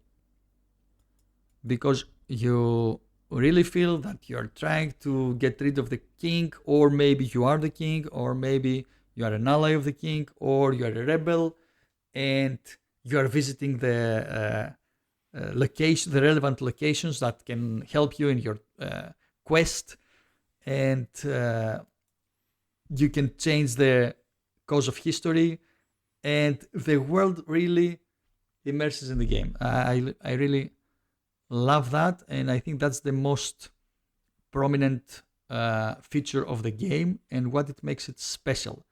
Because you really feel that you're trying to get rid of the king, or maybe you are the king, or maybe you are an ally of the king, or you are a rebel, and you are visiting the the relevant locations that can help you in your quest, and you can change the course of history, and the world really immerses in the game. I really love that, and I think that's the most prominent feature of the game and what it makes it special.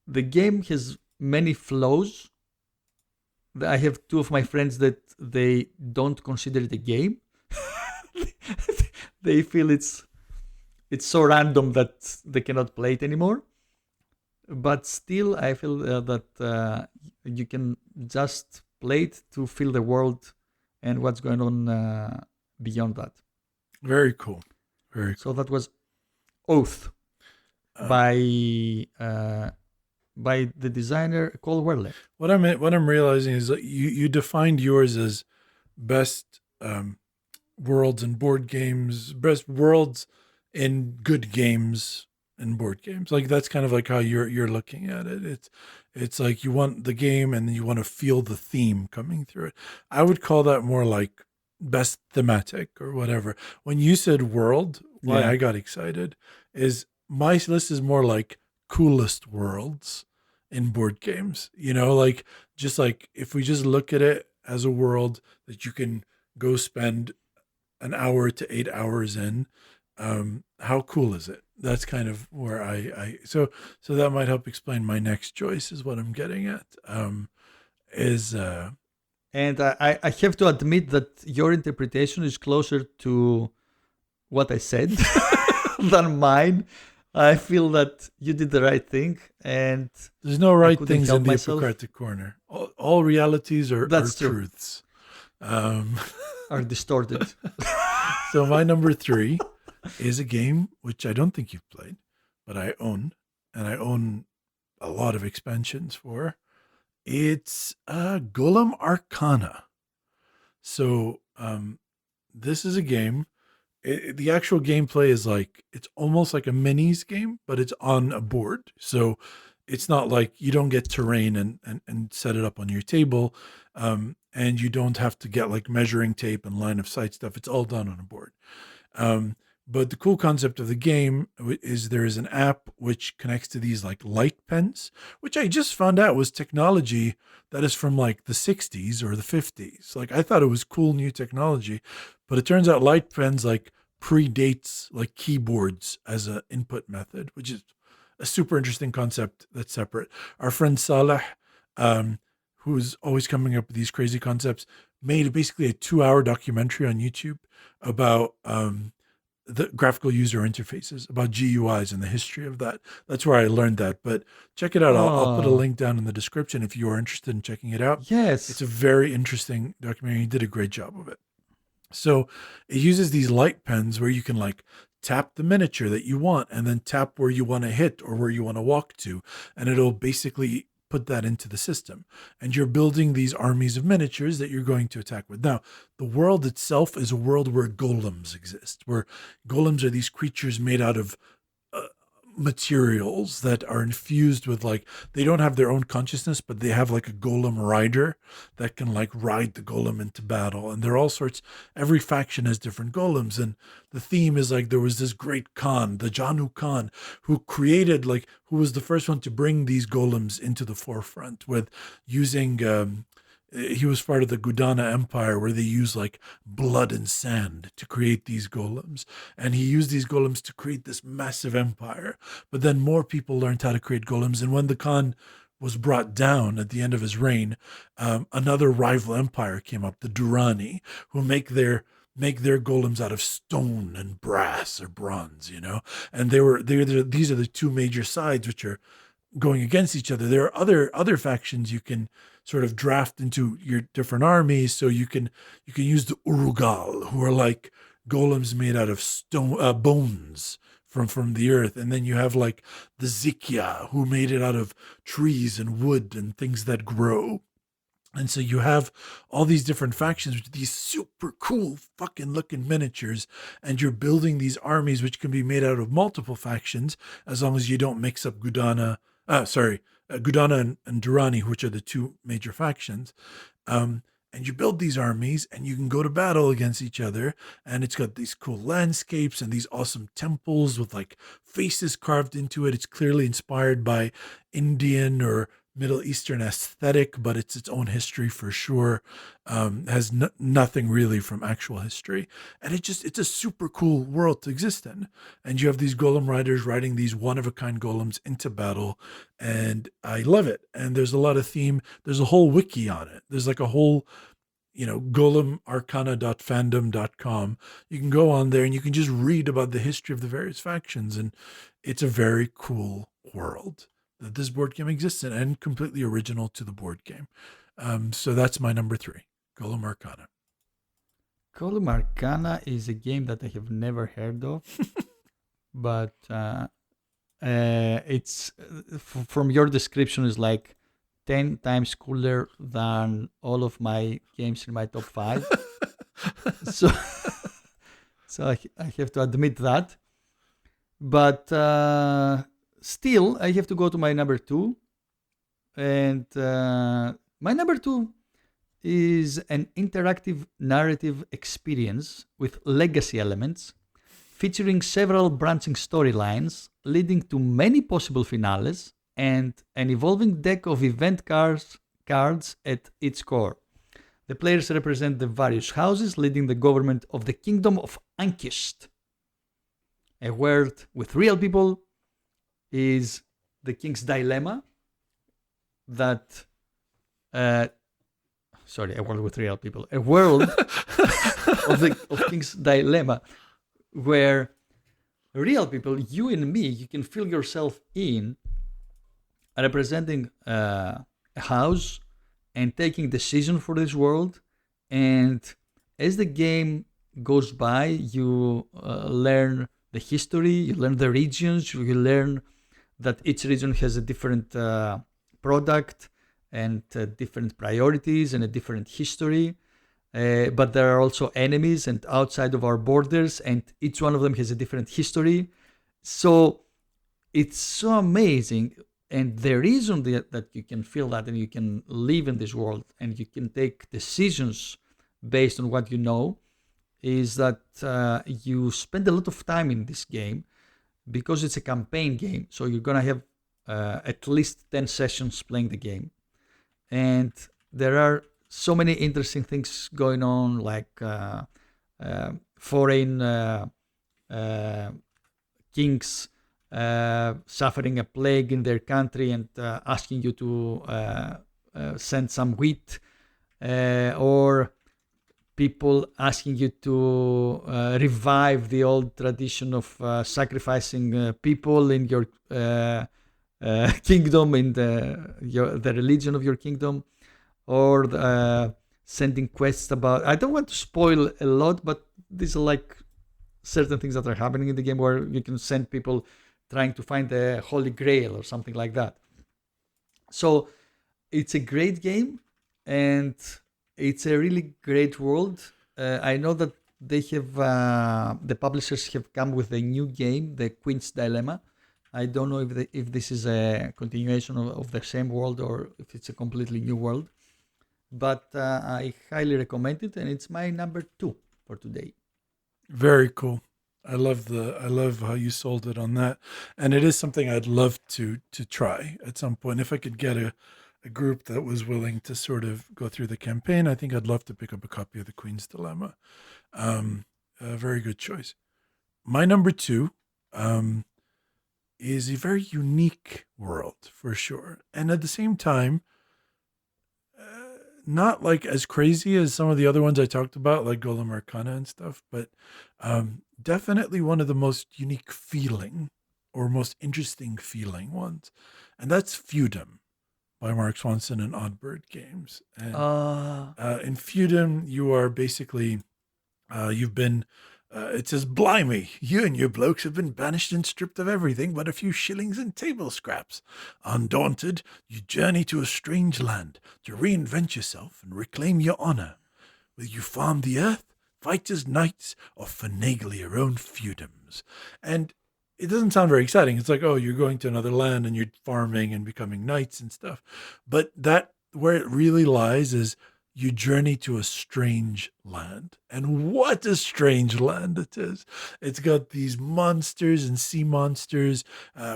The game has many flaws. I have two of my friends that they don't consider it a game. They feel it's so random that they cannot play it anymore. But still, I feel that you can just play it to feel the world and what's going on beyond that. Very cool. Very cool. So that was Oath by the designer Cole Werle. What I'm realizing is that you defined yours as best worlds in board games, best worlds in good games and board games. Like that's kind of like how you're looking at it. It's like you want the game and you want to feel the theme coming through it. I would call that more like best thematic or whatever. When you said world, why I got excited is my list is more like coolest worlds in board games. You know, like just like if we just look at it as a world that you can go spend an hour to 8 hours in, how cool is it? That's kind of where so that might help explain my next choice is what I'm getting at. And I have to admit that your interpretation is closer to what I said than mine. I feel that you did the right thing, and there's no right things in the Ippokratic Corner. All realities are truths. Are distorted. So my number 3 is a game which I don't think you've played, but I own, and I own a lot of expansions for. It's Golem Arcana. So this is a game. The actual gameplay is like, it's almost like a minis game, but it's on a board. So it's not like you don't get terrain and set it up on your table. And you don't have to get like measuring tape and line of sight stuff. It's all done on a board. But the cool concept of the game is there is an app which connects to these like light pens, which I just found out was technology that is from like the 60s or the 50s. Like I thought it was cool new technology, but it turns out light pens like predates like keyboards as an input method, which is a super interesting concept that's separate. Our friend Saleh, who's always coming up with these crazy concepts, made basically a 2-hour documentary on YouTube about the graphical user interfaces, about GUIs and the history of that. That's where I learned that. But check it out. I'll put a link down in the description if you are interested in checking it out. Yes. It's a very interesting documentary. He did a great job of it. So it uses these light pens where you can like tap the miniature that you want and then tap where you want to hit or where you want to walk to. And it'll basically put that into the system. And you're building these armies of miniatures that you're going to attack with. Now, the world itself is a world where golems exist, where golems are these creatures made out of materials that are infused with like, they don't have their own consciousness, but they have like a golem rider that can like ride the golem into battle. And there are all sorts, every faction has different golems. And the theme is like, there was this great Khan, the Janu Khan, who created like, who was the first one to bring these golems into the forefront with using, he was part of the Gudana Empire where they use like blood and sand to create these golems. And he used these golems to create this massive empire. But then more people learned how to create golems. And when the Khan was brought down at the end of his reign, another rival empire came up, the Durrani, who make their golems out of stone and brass or bronze, you know. And these are the two major sides which are going against each other. There are other factions you can sort of draft into your different armies. So you can use the Urugal, who are like golems made out of stone bones from the earth. And then you have like the Zikya, who made it out of trees and wood and things that grow. And so you have all these different factions with these super cool fucking looking miniatures, and you're building these armies which can be made out of multiple factions as long as you don't mix up Gudana and Durrani, which are the two major factions. And you build these armies and you can go to battle against each other. And it's got these cool landscapes and these awesome temples with like faces carved into it. It's clearly inspired by Indian or Middle Eastern aesthetic, but it's its own history for sure. Has nothing really from actual history. And it's a super cool world to exist in. And you have these golem riders riding these one-of-a-kind golems into battle. And I love it. And there's a lot of theme. There's a whole wiki on it. There's like a whole, golemarcana.fandom.com. You can go on there and you can just read about the history of the various factions. And it's a very cool world that this board game exists in, and completely original to the board game. So that's my number 3, Golem Arcana. Golem Arcana is a game that I have never heard of, but it's from your description is like 10 times cooler than all of my games in my top 5. so I have to admit that. But still, I have to go to my number 2. And my number 2 is an interactive narrative experience with legacy elements, featuring several branching storylines, leading to many possible finales, and an evolving deck of event cards at its core. The players represent the various houses leading the government of the Kingdom of Ankist. A world with real people is the King's Dilemma. A world with real people. A world of King's Dilemma, where real people, you and me, you can feel yourself in, representing a house and taking decisions for this world And as the game goes by, you learn the history, you learn the regions, you learn that each region has a different product and different priorities and a different history. But there are also enemies and outside of our borders, and each one of them has a different history. So it's so amazing. And the reason that you can feel that and you can live in this world and you can take decisions based on what you know is that you spend a lot of time in this game because it's a campaign game. So you're going to have at least 10 sessions playing the game. And there are so many interesting things going on, like foreign kings suffering a plague in their country and asking you to send some wheat, or people asking you to revive the old tradition of sacrificing people in your kingdom, in the religion of your kingdom, or sending quests about. I don't want to spoil a lot, but these are like certain things that are happening in the game where you can send people trying to find the Holy Grail or something like that. So it's a great game and it's a really great world. I know that they have the publishers have come with a new game, the Queen's Dilemma. I don't know if this is a continuation of the same world or if it's a completely new world, but I highly recommend it, and it's my number 2 for today. Very cool. I love how you sold it on that, and it is something I'd love to try at some point. If I could get a group that was willing to sort of go through the campaign, I think I'd love to pick up a copy of the Queen's Dilemma. A very good choice. My number 2 is a very unique world for sure, and at the same time, not like as crazy as some of the other ones I talked about, like Golem Arcana and stuff, but definitely one of the most unique feeling or most interesting feeling ones. And that's Feudum by Mark Swanson and Oddbird Games. And in Feudum, you are basically, you've been, it says, blimey, you and your blokes have been banished and stripped of everything but a few shillings and table scraps. Undaunted, you journey to a strange land to reinvent yourself and reclaim your honor. Will you farm the earth, fight as knights, or finagle your own feudums? And it doesn't sound very exciting. It's like, oh, you're going to another land and you're farming and becoming knights and stuff. But that, where it really lies is you journey to a strange land. And what a strange land it is. It's got these monsters and sea monsters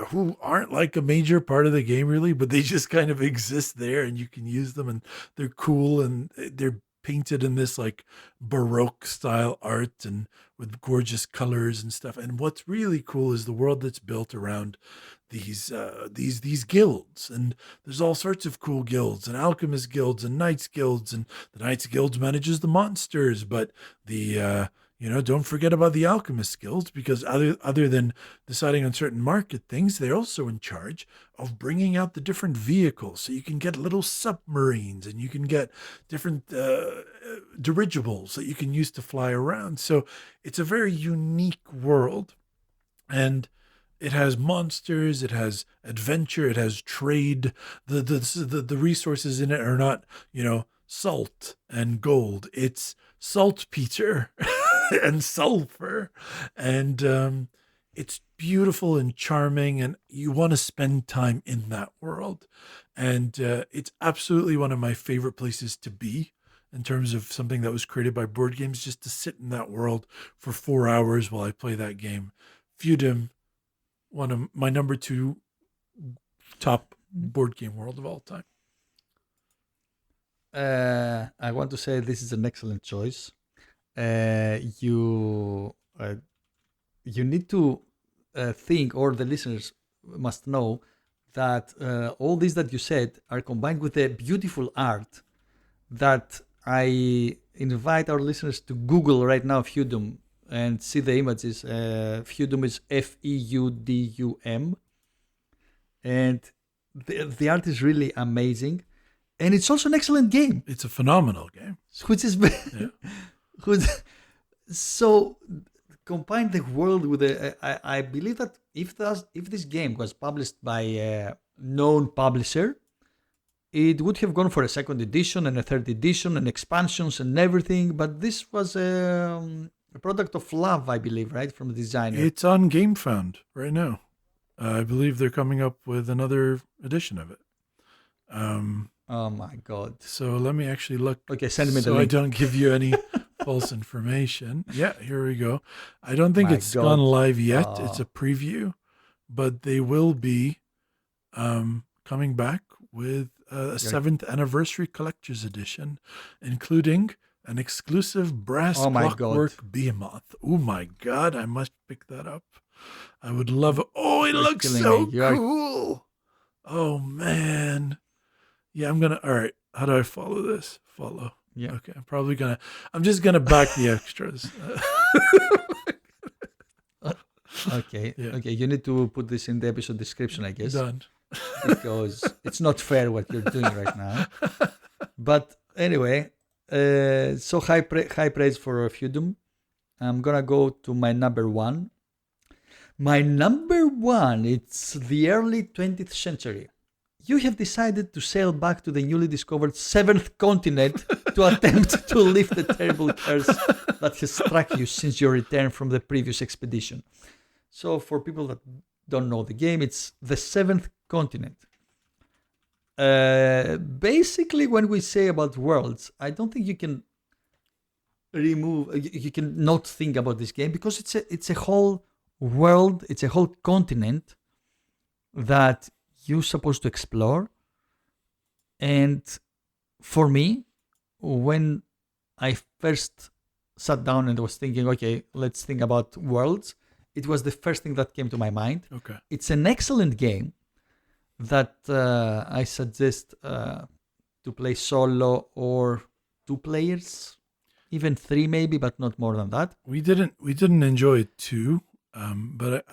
who aren't like a major part of the game really, but they just kind of exist there and you can use them, and they're cool and they're painted in this like Baroque style art and with gorgeous colors and stuff. And what's really cool is the world that's built around these guilds, and there's all sorts of cool guilds and alchemist guilds and knights guilds, and the knights guilds manages the monsters, but the don't forget about the alchemist guilds, because other than deciding on certain market things, they're also in charge of bringing out the different vehicles. So you can get little submarines and you can get different dirigibles that you can use to fly around. So it's a very unique world, and it has monsters, it has adventure, it has trade. The resources in it are not, salt and gold. It's saltpeter and sulfur. And it's beautiful and charming, and you want to spend time in that world. And it's absolutely one of my favorite places to be in terms of something that was created by board games, just to sit in that world for 4 hours while I play that game. Feudum, one of my number 2 top board game world of all time. I want to say this is an excellent choice. You need to think, or the listeners must know, that all these that you said are combined with a beautiful art that I invite our listeners to Google right now, Feudum, and see the images. Feudum is Feudum, and the art is really amazing. And it's also an excellent game, It's a phenomenal game. which is so combine the world with the. I believe that if this game was published by a known publisher, it would have gone for a second edition and a third edition and expansions and everything. But this was a product of love, I believe, right, from the designer. It's on GameFound right now. I believe they're coming up with another edition of it. Oh my God. So let me actually look. Okay, send me the so link. I don't give you any false information. Yeah, here we go. I don't think My it's God. gone live yet. It's a preview, but they will be coming back with a 7th anniversary collector's edition, including an exclusive brass Oh my clockwork God. behemoth. Oh my God, I must pick that up. I would love it. Oh, it You're looks killing so me. You are- cool. Oh man. Yeah, I'm gonna. All right. How do I follow this? Follow. Yeah. Okay. I'm just gonna back the extras. Okay. Yeah. Okay. You need to put this in the episode description, I guess, Done. because it's not fair what you're doing right now. But anyway, so high praise for Feudum. I'm gonna go to my number one. My number one, it's the early 20th century. You have decided to sail back to the newly discovered 7th continent to attempt to lift the terrible curse that has struck you since your return from the previous expedition. So for people that don't know the game, it's the 7th continent. Basically, when we say about worlds, I don't think you can you can not think about this game, because it's a whole world, it's a whole continent that you're supposed to explore. And for me, when I first sat down and was thinking, okay, let's think about worlds, it was the first thing that came to my mind. Okay. It's an excellent game that I suggest to play solo or 2 players, even 3 maybe, but not more than that. We didn't enjoy it too, but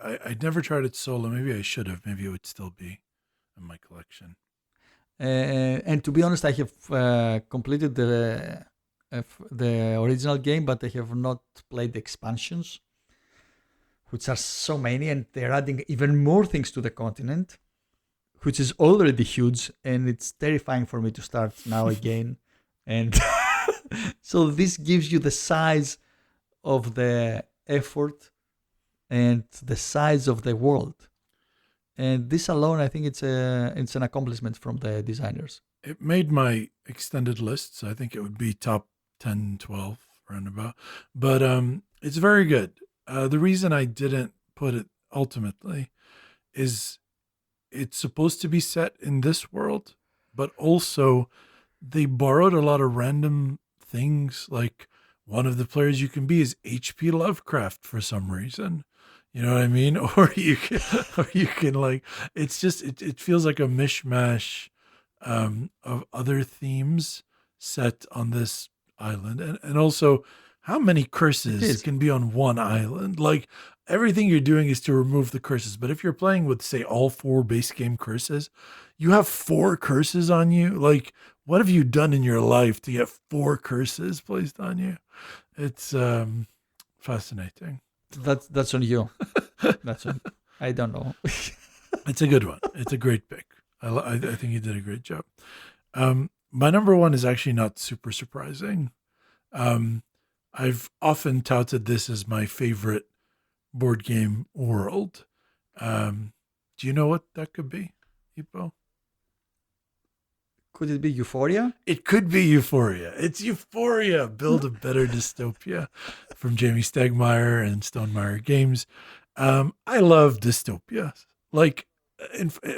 I never tried it solo. Maybe I should have. Maybe it would still be in my collection. And to be honest, I have completed the original game, but I have not played the expansions, which are so many, and they're adding even more things to the continent, which is already huge, and it's terrifying for me to start now again. And so this gives you the size of the effort and the size of the world. And this alone, I think it's an accomplishment from the designers. It made my extended list, so I think it would be top 10, 12, roundabout. But it's very good. The reason I didn't put it ultimately is it's supposed to be set in this world, but also they borrowed a lot of random things. Like one of the players you can be is H.P. Lovecraft for some reason. You know what I mean? Or you can like, it's just, it feels like a mishmash of other themes set on this island. And also, how many curses can be on one island? Like, everything you're doing is to remove the curses. But if you're playing with, say, all 4 base game curses, you have 4 curses on you. Like, what have you done in your life to get 4 curses placed on you? It's fascinating. That's on you. I don't know. It's a good one. It's a great pick. I think you did a great job. My number one is actually not super surprising. I've often touted this as my favorite board game world. Do you know what that could be, Ippo? Could it be Euphoria? It could be Euphoria. It's Euphoria. Build a better dystopia, from Jamie Stegmaier and Stonemaier Games. I love dystopias. Like,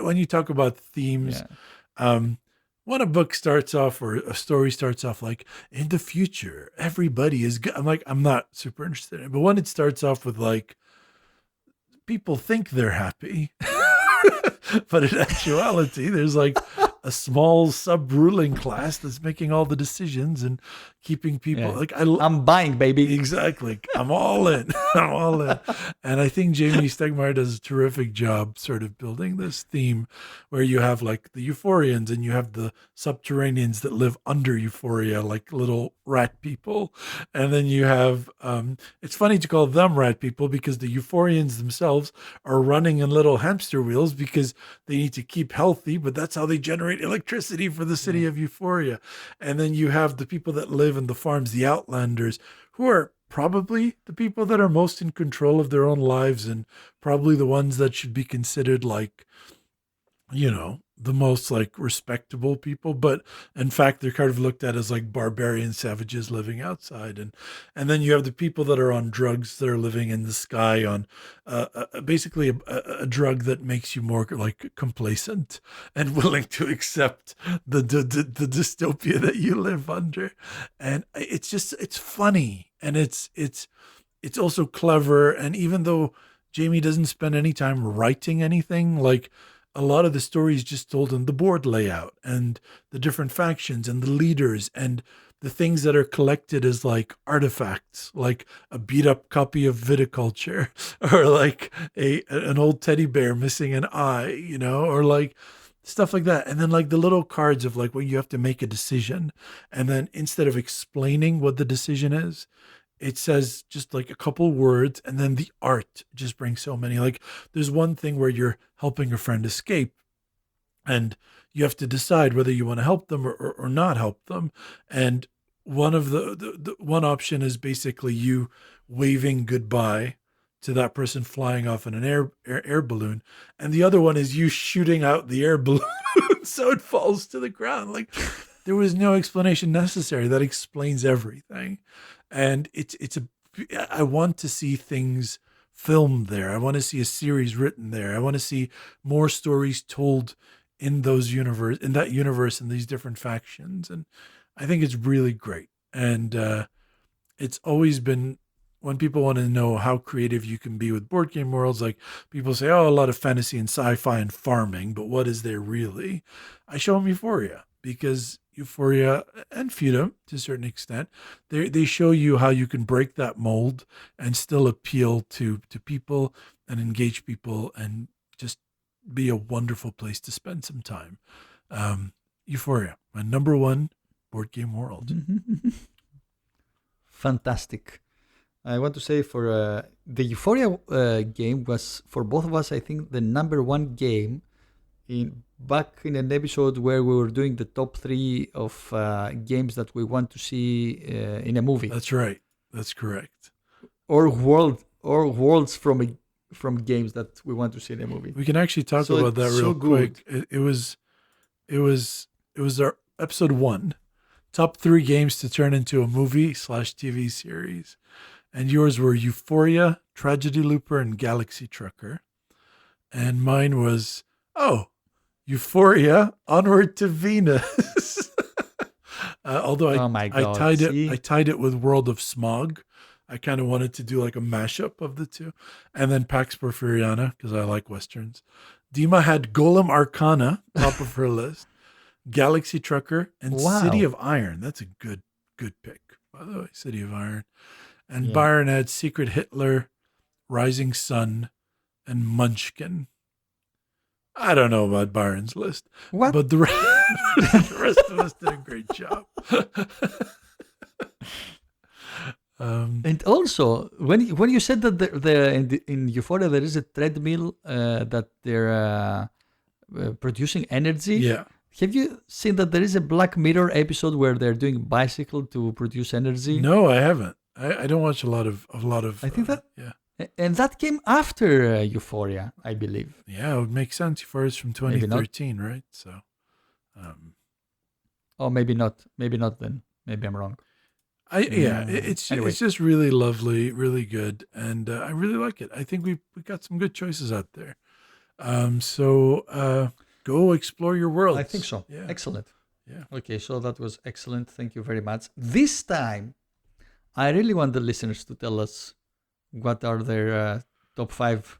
when you talk about themes, when a book starts off or a story starts off like, in the future, everybody is good. I'm like, I'm not super interested in it. But when it starts off with like, people think they're happy, but in actuality, there's like a a small sub-ruling class that's making all the decisions and keeping people like I'm buying, baby. Exactly. I'm all in. I'm all in. And I think Jamie Stegmaier does a terrific job sort of building this theme where you have like the Euphorians and you have the subterraneans that live under Euphoria, like little rat people. And then you have, it's funny to call them rat people because the Euphorians themselves are running in little hamster wheels because they need to keep healthy, but that's how they generate electricity for the city of Euphoria. And then you have the people that live in the farms, the Outlanders, who are probably the people that are most in control of their own lives and probably the ones that should be considered like, you know, the most like respectable people, but in fact they're kind of looked at as like barbarian savages living outside. And then you have the people that are on drugs that are living in the sky on basically a drug that makes you more like complacent and willing to accept the dystopia that you live under. And it's funny and it's also clever. And even though Jamie doesn't spend any time writing anything, like a lot of the stories just told in the board layout and the different factions and the leaders and the things that are collected as like artifacts, like a beat up copy of Viticulture or like an old teddy bear missing an eye, you know, or like stuff like that. And then like the little cards of like when you have to make a decision. And then instead of explaining what the decision is, it says just like a couple words, and then the art just brings so many. Like there's one thing where you're helping a friend escape and you have to decide whether you want to help them or not help them. And one of the one option is basically you waving goodbye to that person flying off in an air balloon. And the other one is you shooting out the air balloon so it falls to the ground. Like there was no explanation necessary. That explains everything. And I want to see things filmed there. I want to see a series written there. I want to see more stories told in that universe and these different factions. And I think it's really great. And it's always been, when people want to know how creative you can be with Boardgame Worlds, like people say, oh, a lot of fantasy and sci-fi and farming, but what is there really? I show them Euphoria, because Euphoria and Feudum, to a certain extent, they show you how you can break that mold and still appeal to people and engage people and just be a wonderful place to spend some time. Euphoria, my number one board game world. Fantastic. I want to say for the Euphoria game was, for both of us, I think the number one game back in an episode where we were doing the top 3 of games that we want to see in a movie. That's right. That's correct. Or worlds from games that we want to see in a movie. We can actually talk about that real quick. It was our episode 1, top 3 games to turn into a movie/TV series. And yours were Euphoria, Tragedy Looper, and Galaxy Trucker. And mine was, Euphoria, Onward to Venus. Although I tied it with World of Smog. I kind of wanted to do like a mashup of the two. And then Pax Porfiriana, because I like Westerns. Dima had Golem Arcana, top of her list. Galaxy Trucker, and City of Iron. That's a good pick, by the way, City of Iron. And Byron had Secret Hitler, Rising Sun, and Munchkin. I don't know about Byron's list, but the rest of us did a great job. And also, when you said that in Euphoria there is a treadmill that they're producing energy. Yeah. Have you seen that there is a Black Mirror episode where they're doing bicycle to produce energy? No, I haven't. I don't watch a lot of. I think that. Yeah. And that came after Euphoria, I believe. Yeah, it would make sense. Euphoria is from 2013, right? So. Oh, maybe not. Maybe not then. Maybe I'm wrong. It's just really lovely, really good, and I really like it. I think we got some good choices out there. So go explore your world. I think so. Yeah. Excellent. Yeah. Okay, so that was excellent. Thank you very much. This time, I really want the listeners to tell us what are their top 5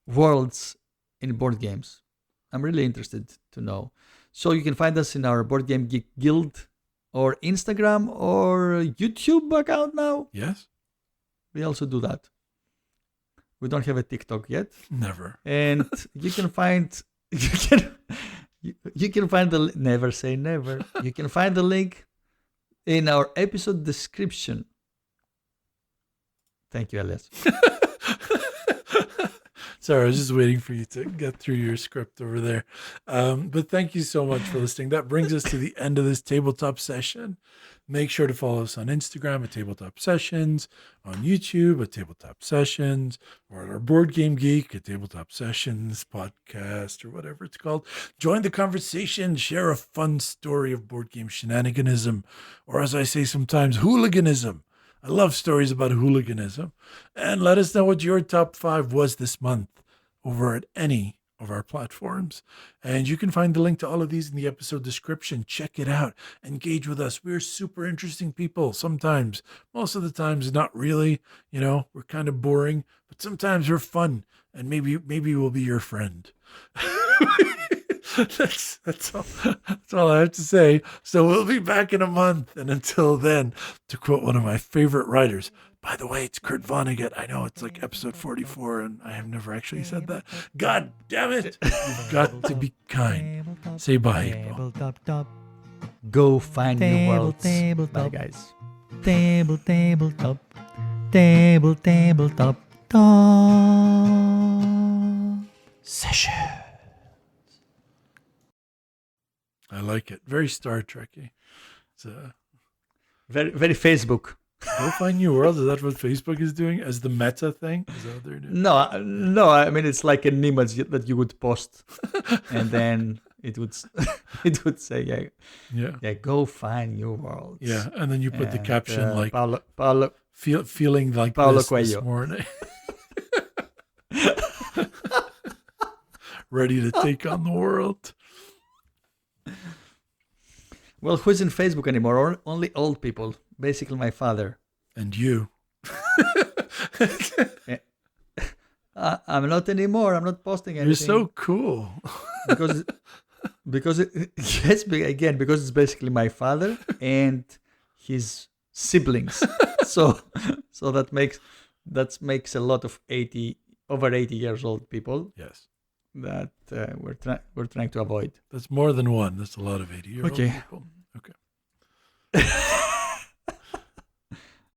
worlds in board games. I'm really interested to know. So you can find us in our Board Game Geek Guild or Instagram or YouTube account now. Yes. We also do that. We don't have a TikTok yet. Never. And you can find you can find the never say never. You can find the link in our episode description. Thank you, Elias. Sorry, I was just waiting for you to get through your script over there. But thank you so much for listening. That brings us to the end of this tabletop session. Make sure to follow us on Instagram at Tabletop Sessions, on YouTube at Tabletop Sessions, or at our Board Game Geek at Tabletop Sessions podcast, or whatever it's called. Join the conversation, share a fun story of board game shenaniganism, or as I say sometimes, hooliganism. I love stories about hooliganism. And let us know what your top 5 was this month over at any of our platforms. And you can find the link to all of these in the episode description. Check it out. Engage with us. We're super interesting people sometimes. Most of the times, not really. We're kind of boring, but sometimes we're fun. And maybe we'll be your friend. That's all I have to say. So we'll be back in a month. And until then, to quote one of my favorite writers, by the way, it's Kurt Vonnegut. I know it's like episode 44 and I have never actually said that. God damn it. You've got to be kind. Say bye. Tabletop. Go find new worlds. Tabletop. Bye, guys. Tabletop. Tabletop. Top. Session. I like it. Very Star Trek-y. It's Very, very Facebook. Go find new worlds. Is that what Facebook is doing as the meta thing? Is that what they're doing? No. I mean, it's like an image that you would post, and then it would say, yeah, go find new worlds. Yeah, and then you put the caption like Paulo feeling like Paulo this Coelho. morning, ready to take on the world. Well, who's in Facebook anymore? Only old people. Basically, my father. And you. I'm not anymore. I'm not posting anything. You're so cool. because it's basically my father and his siblings. so that makes a lot of over 80 years old people. Yes. That we're trying to avoid. That's more than one. That's a lot of 80-year-old Okay. people. Okay.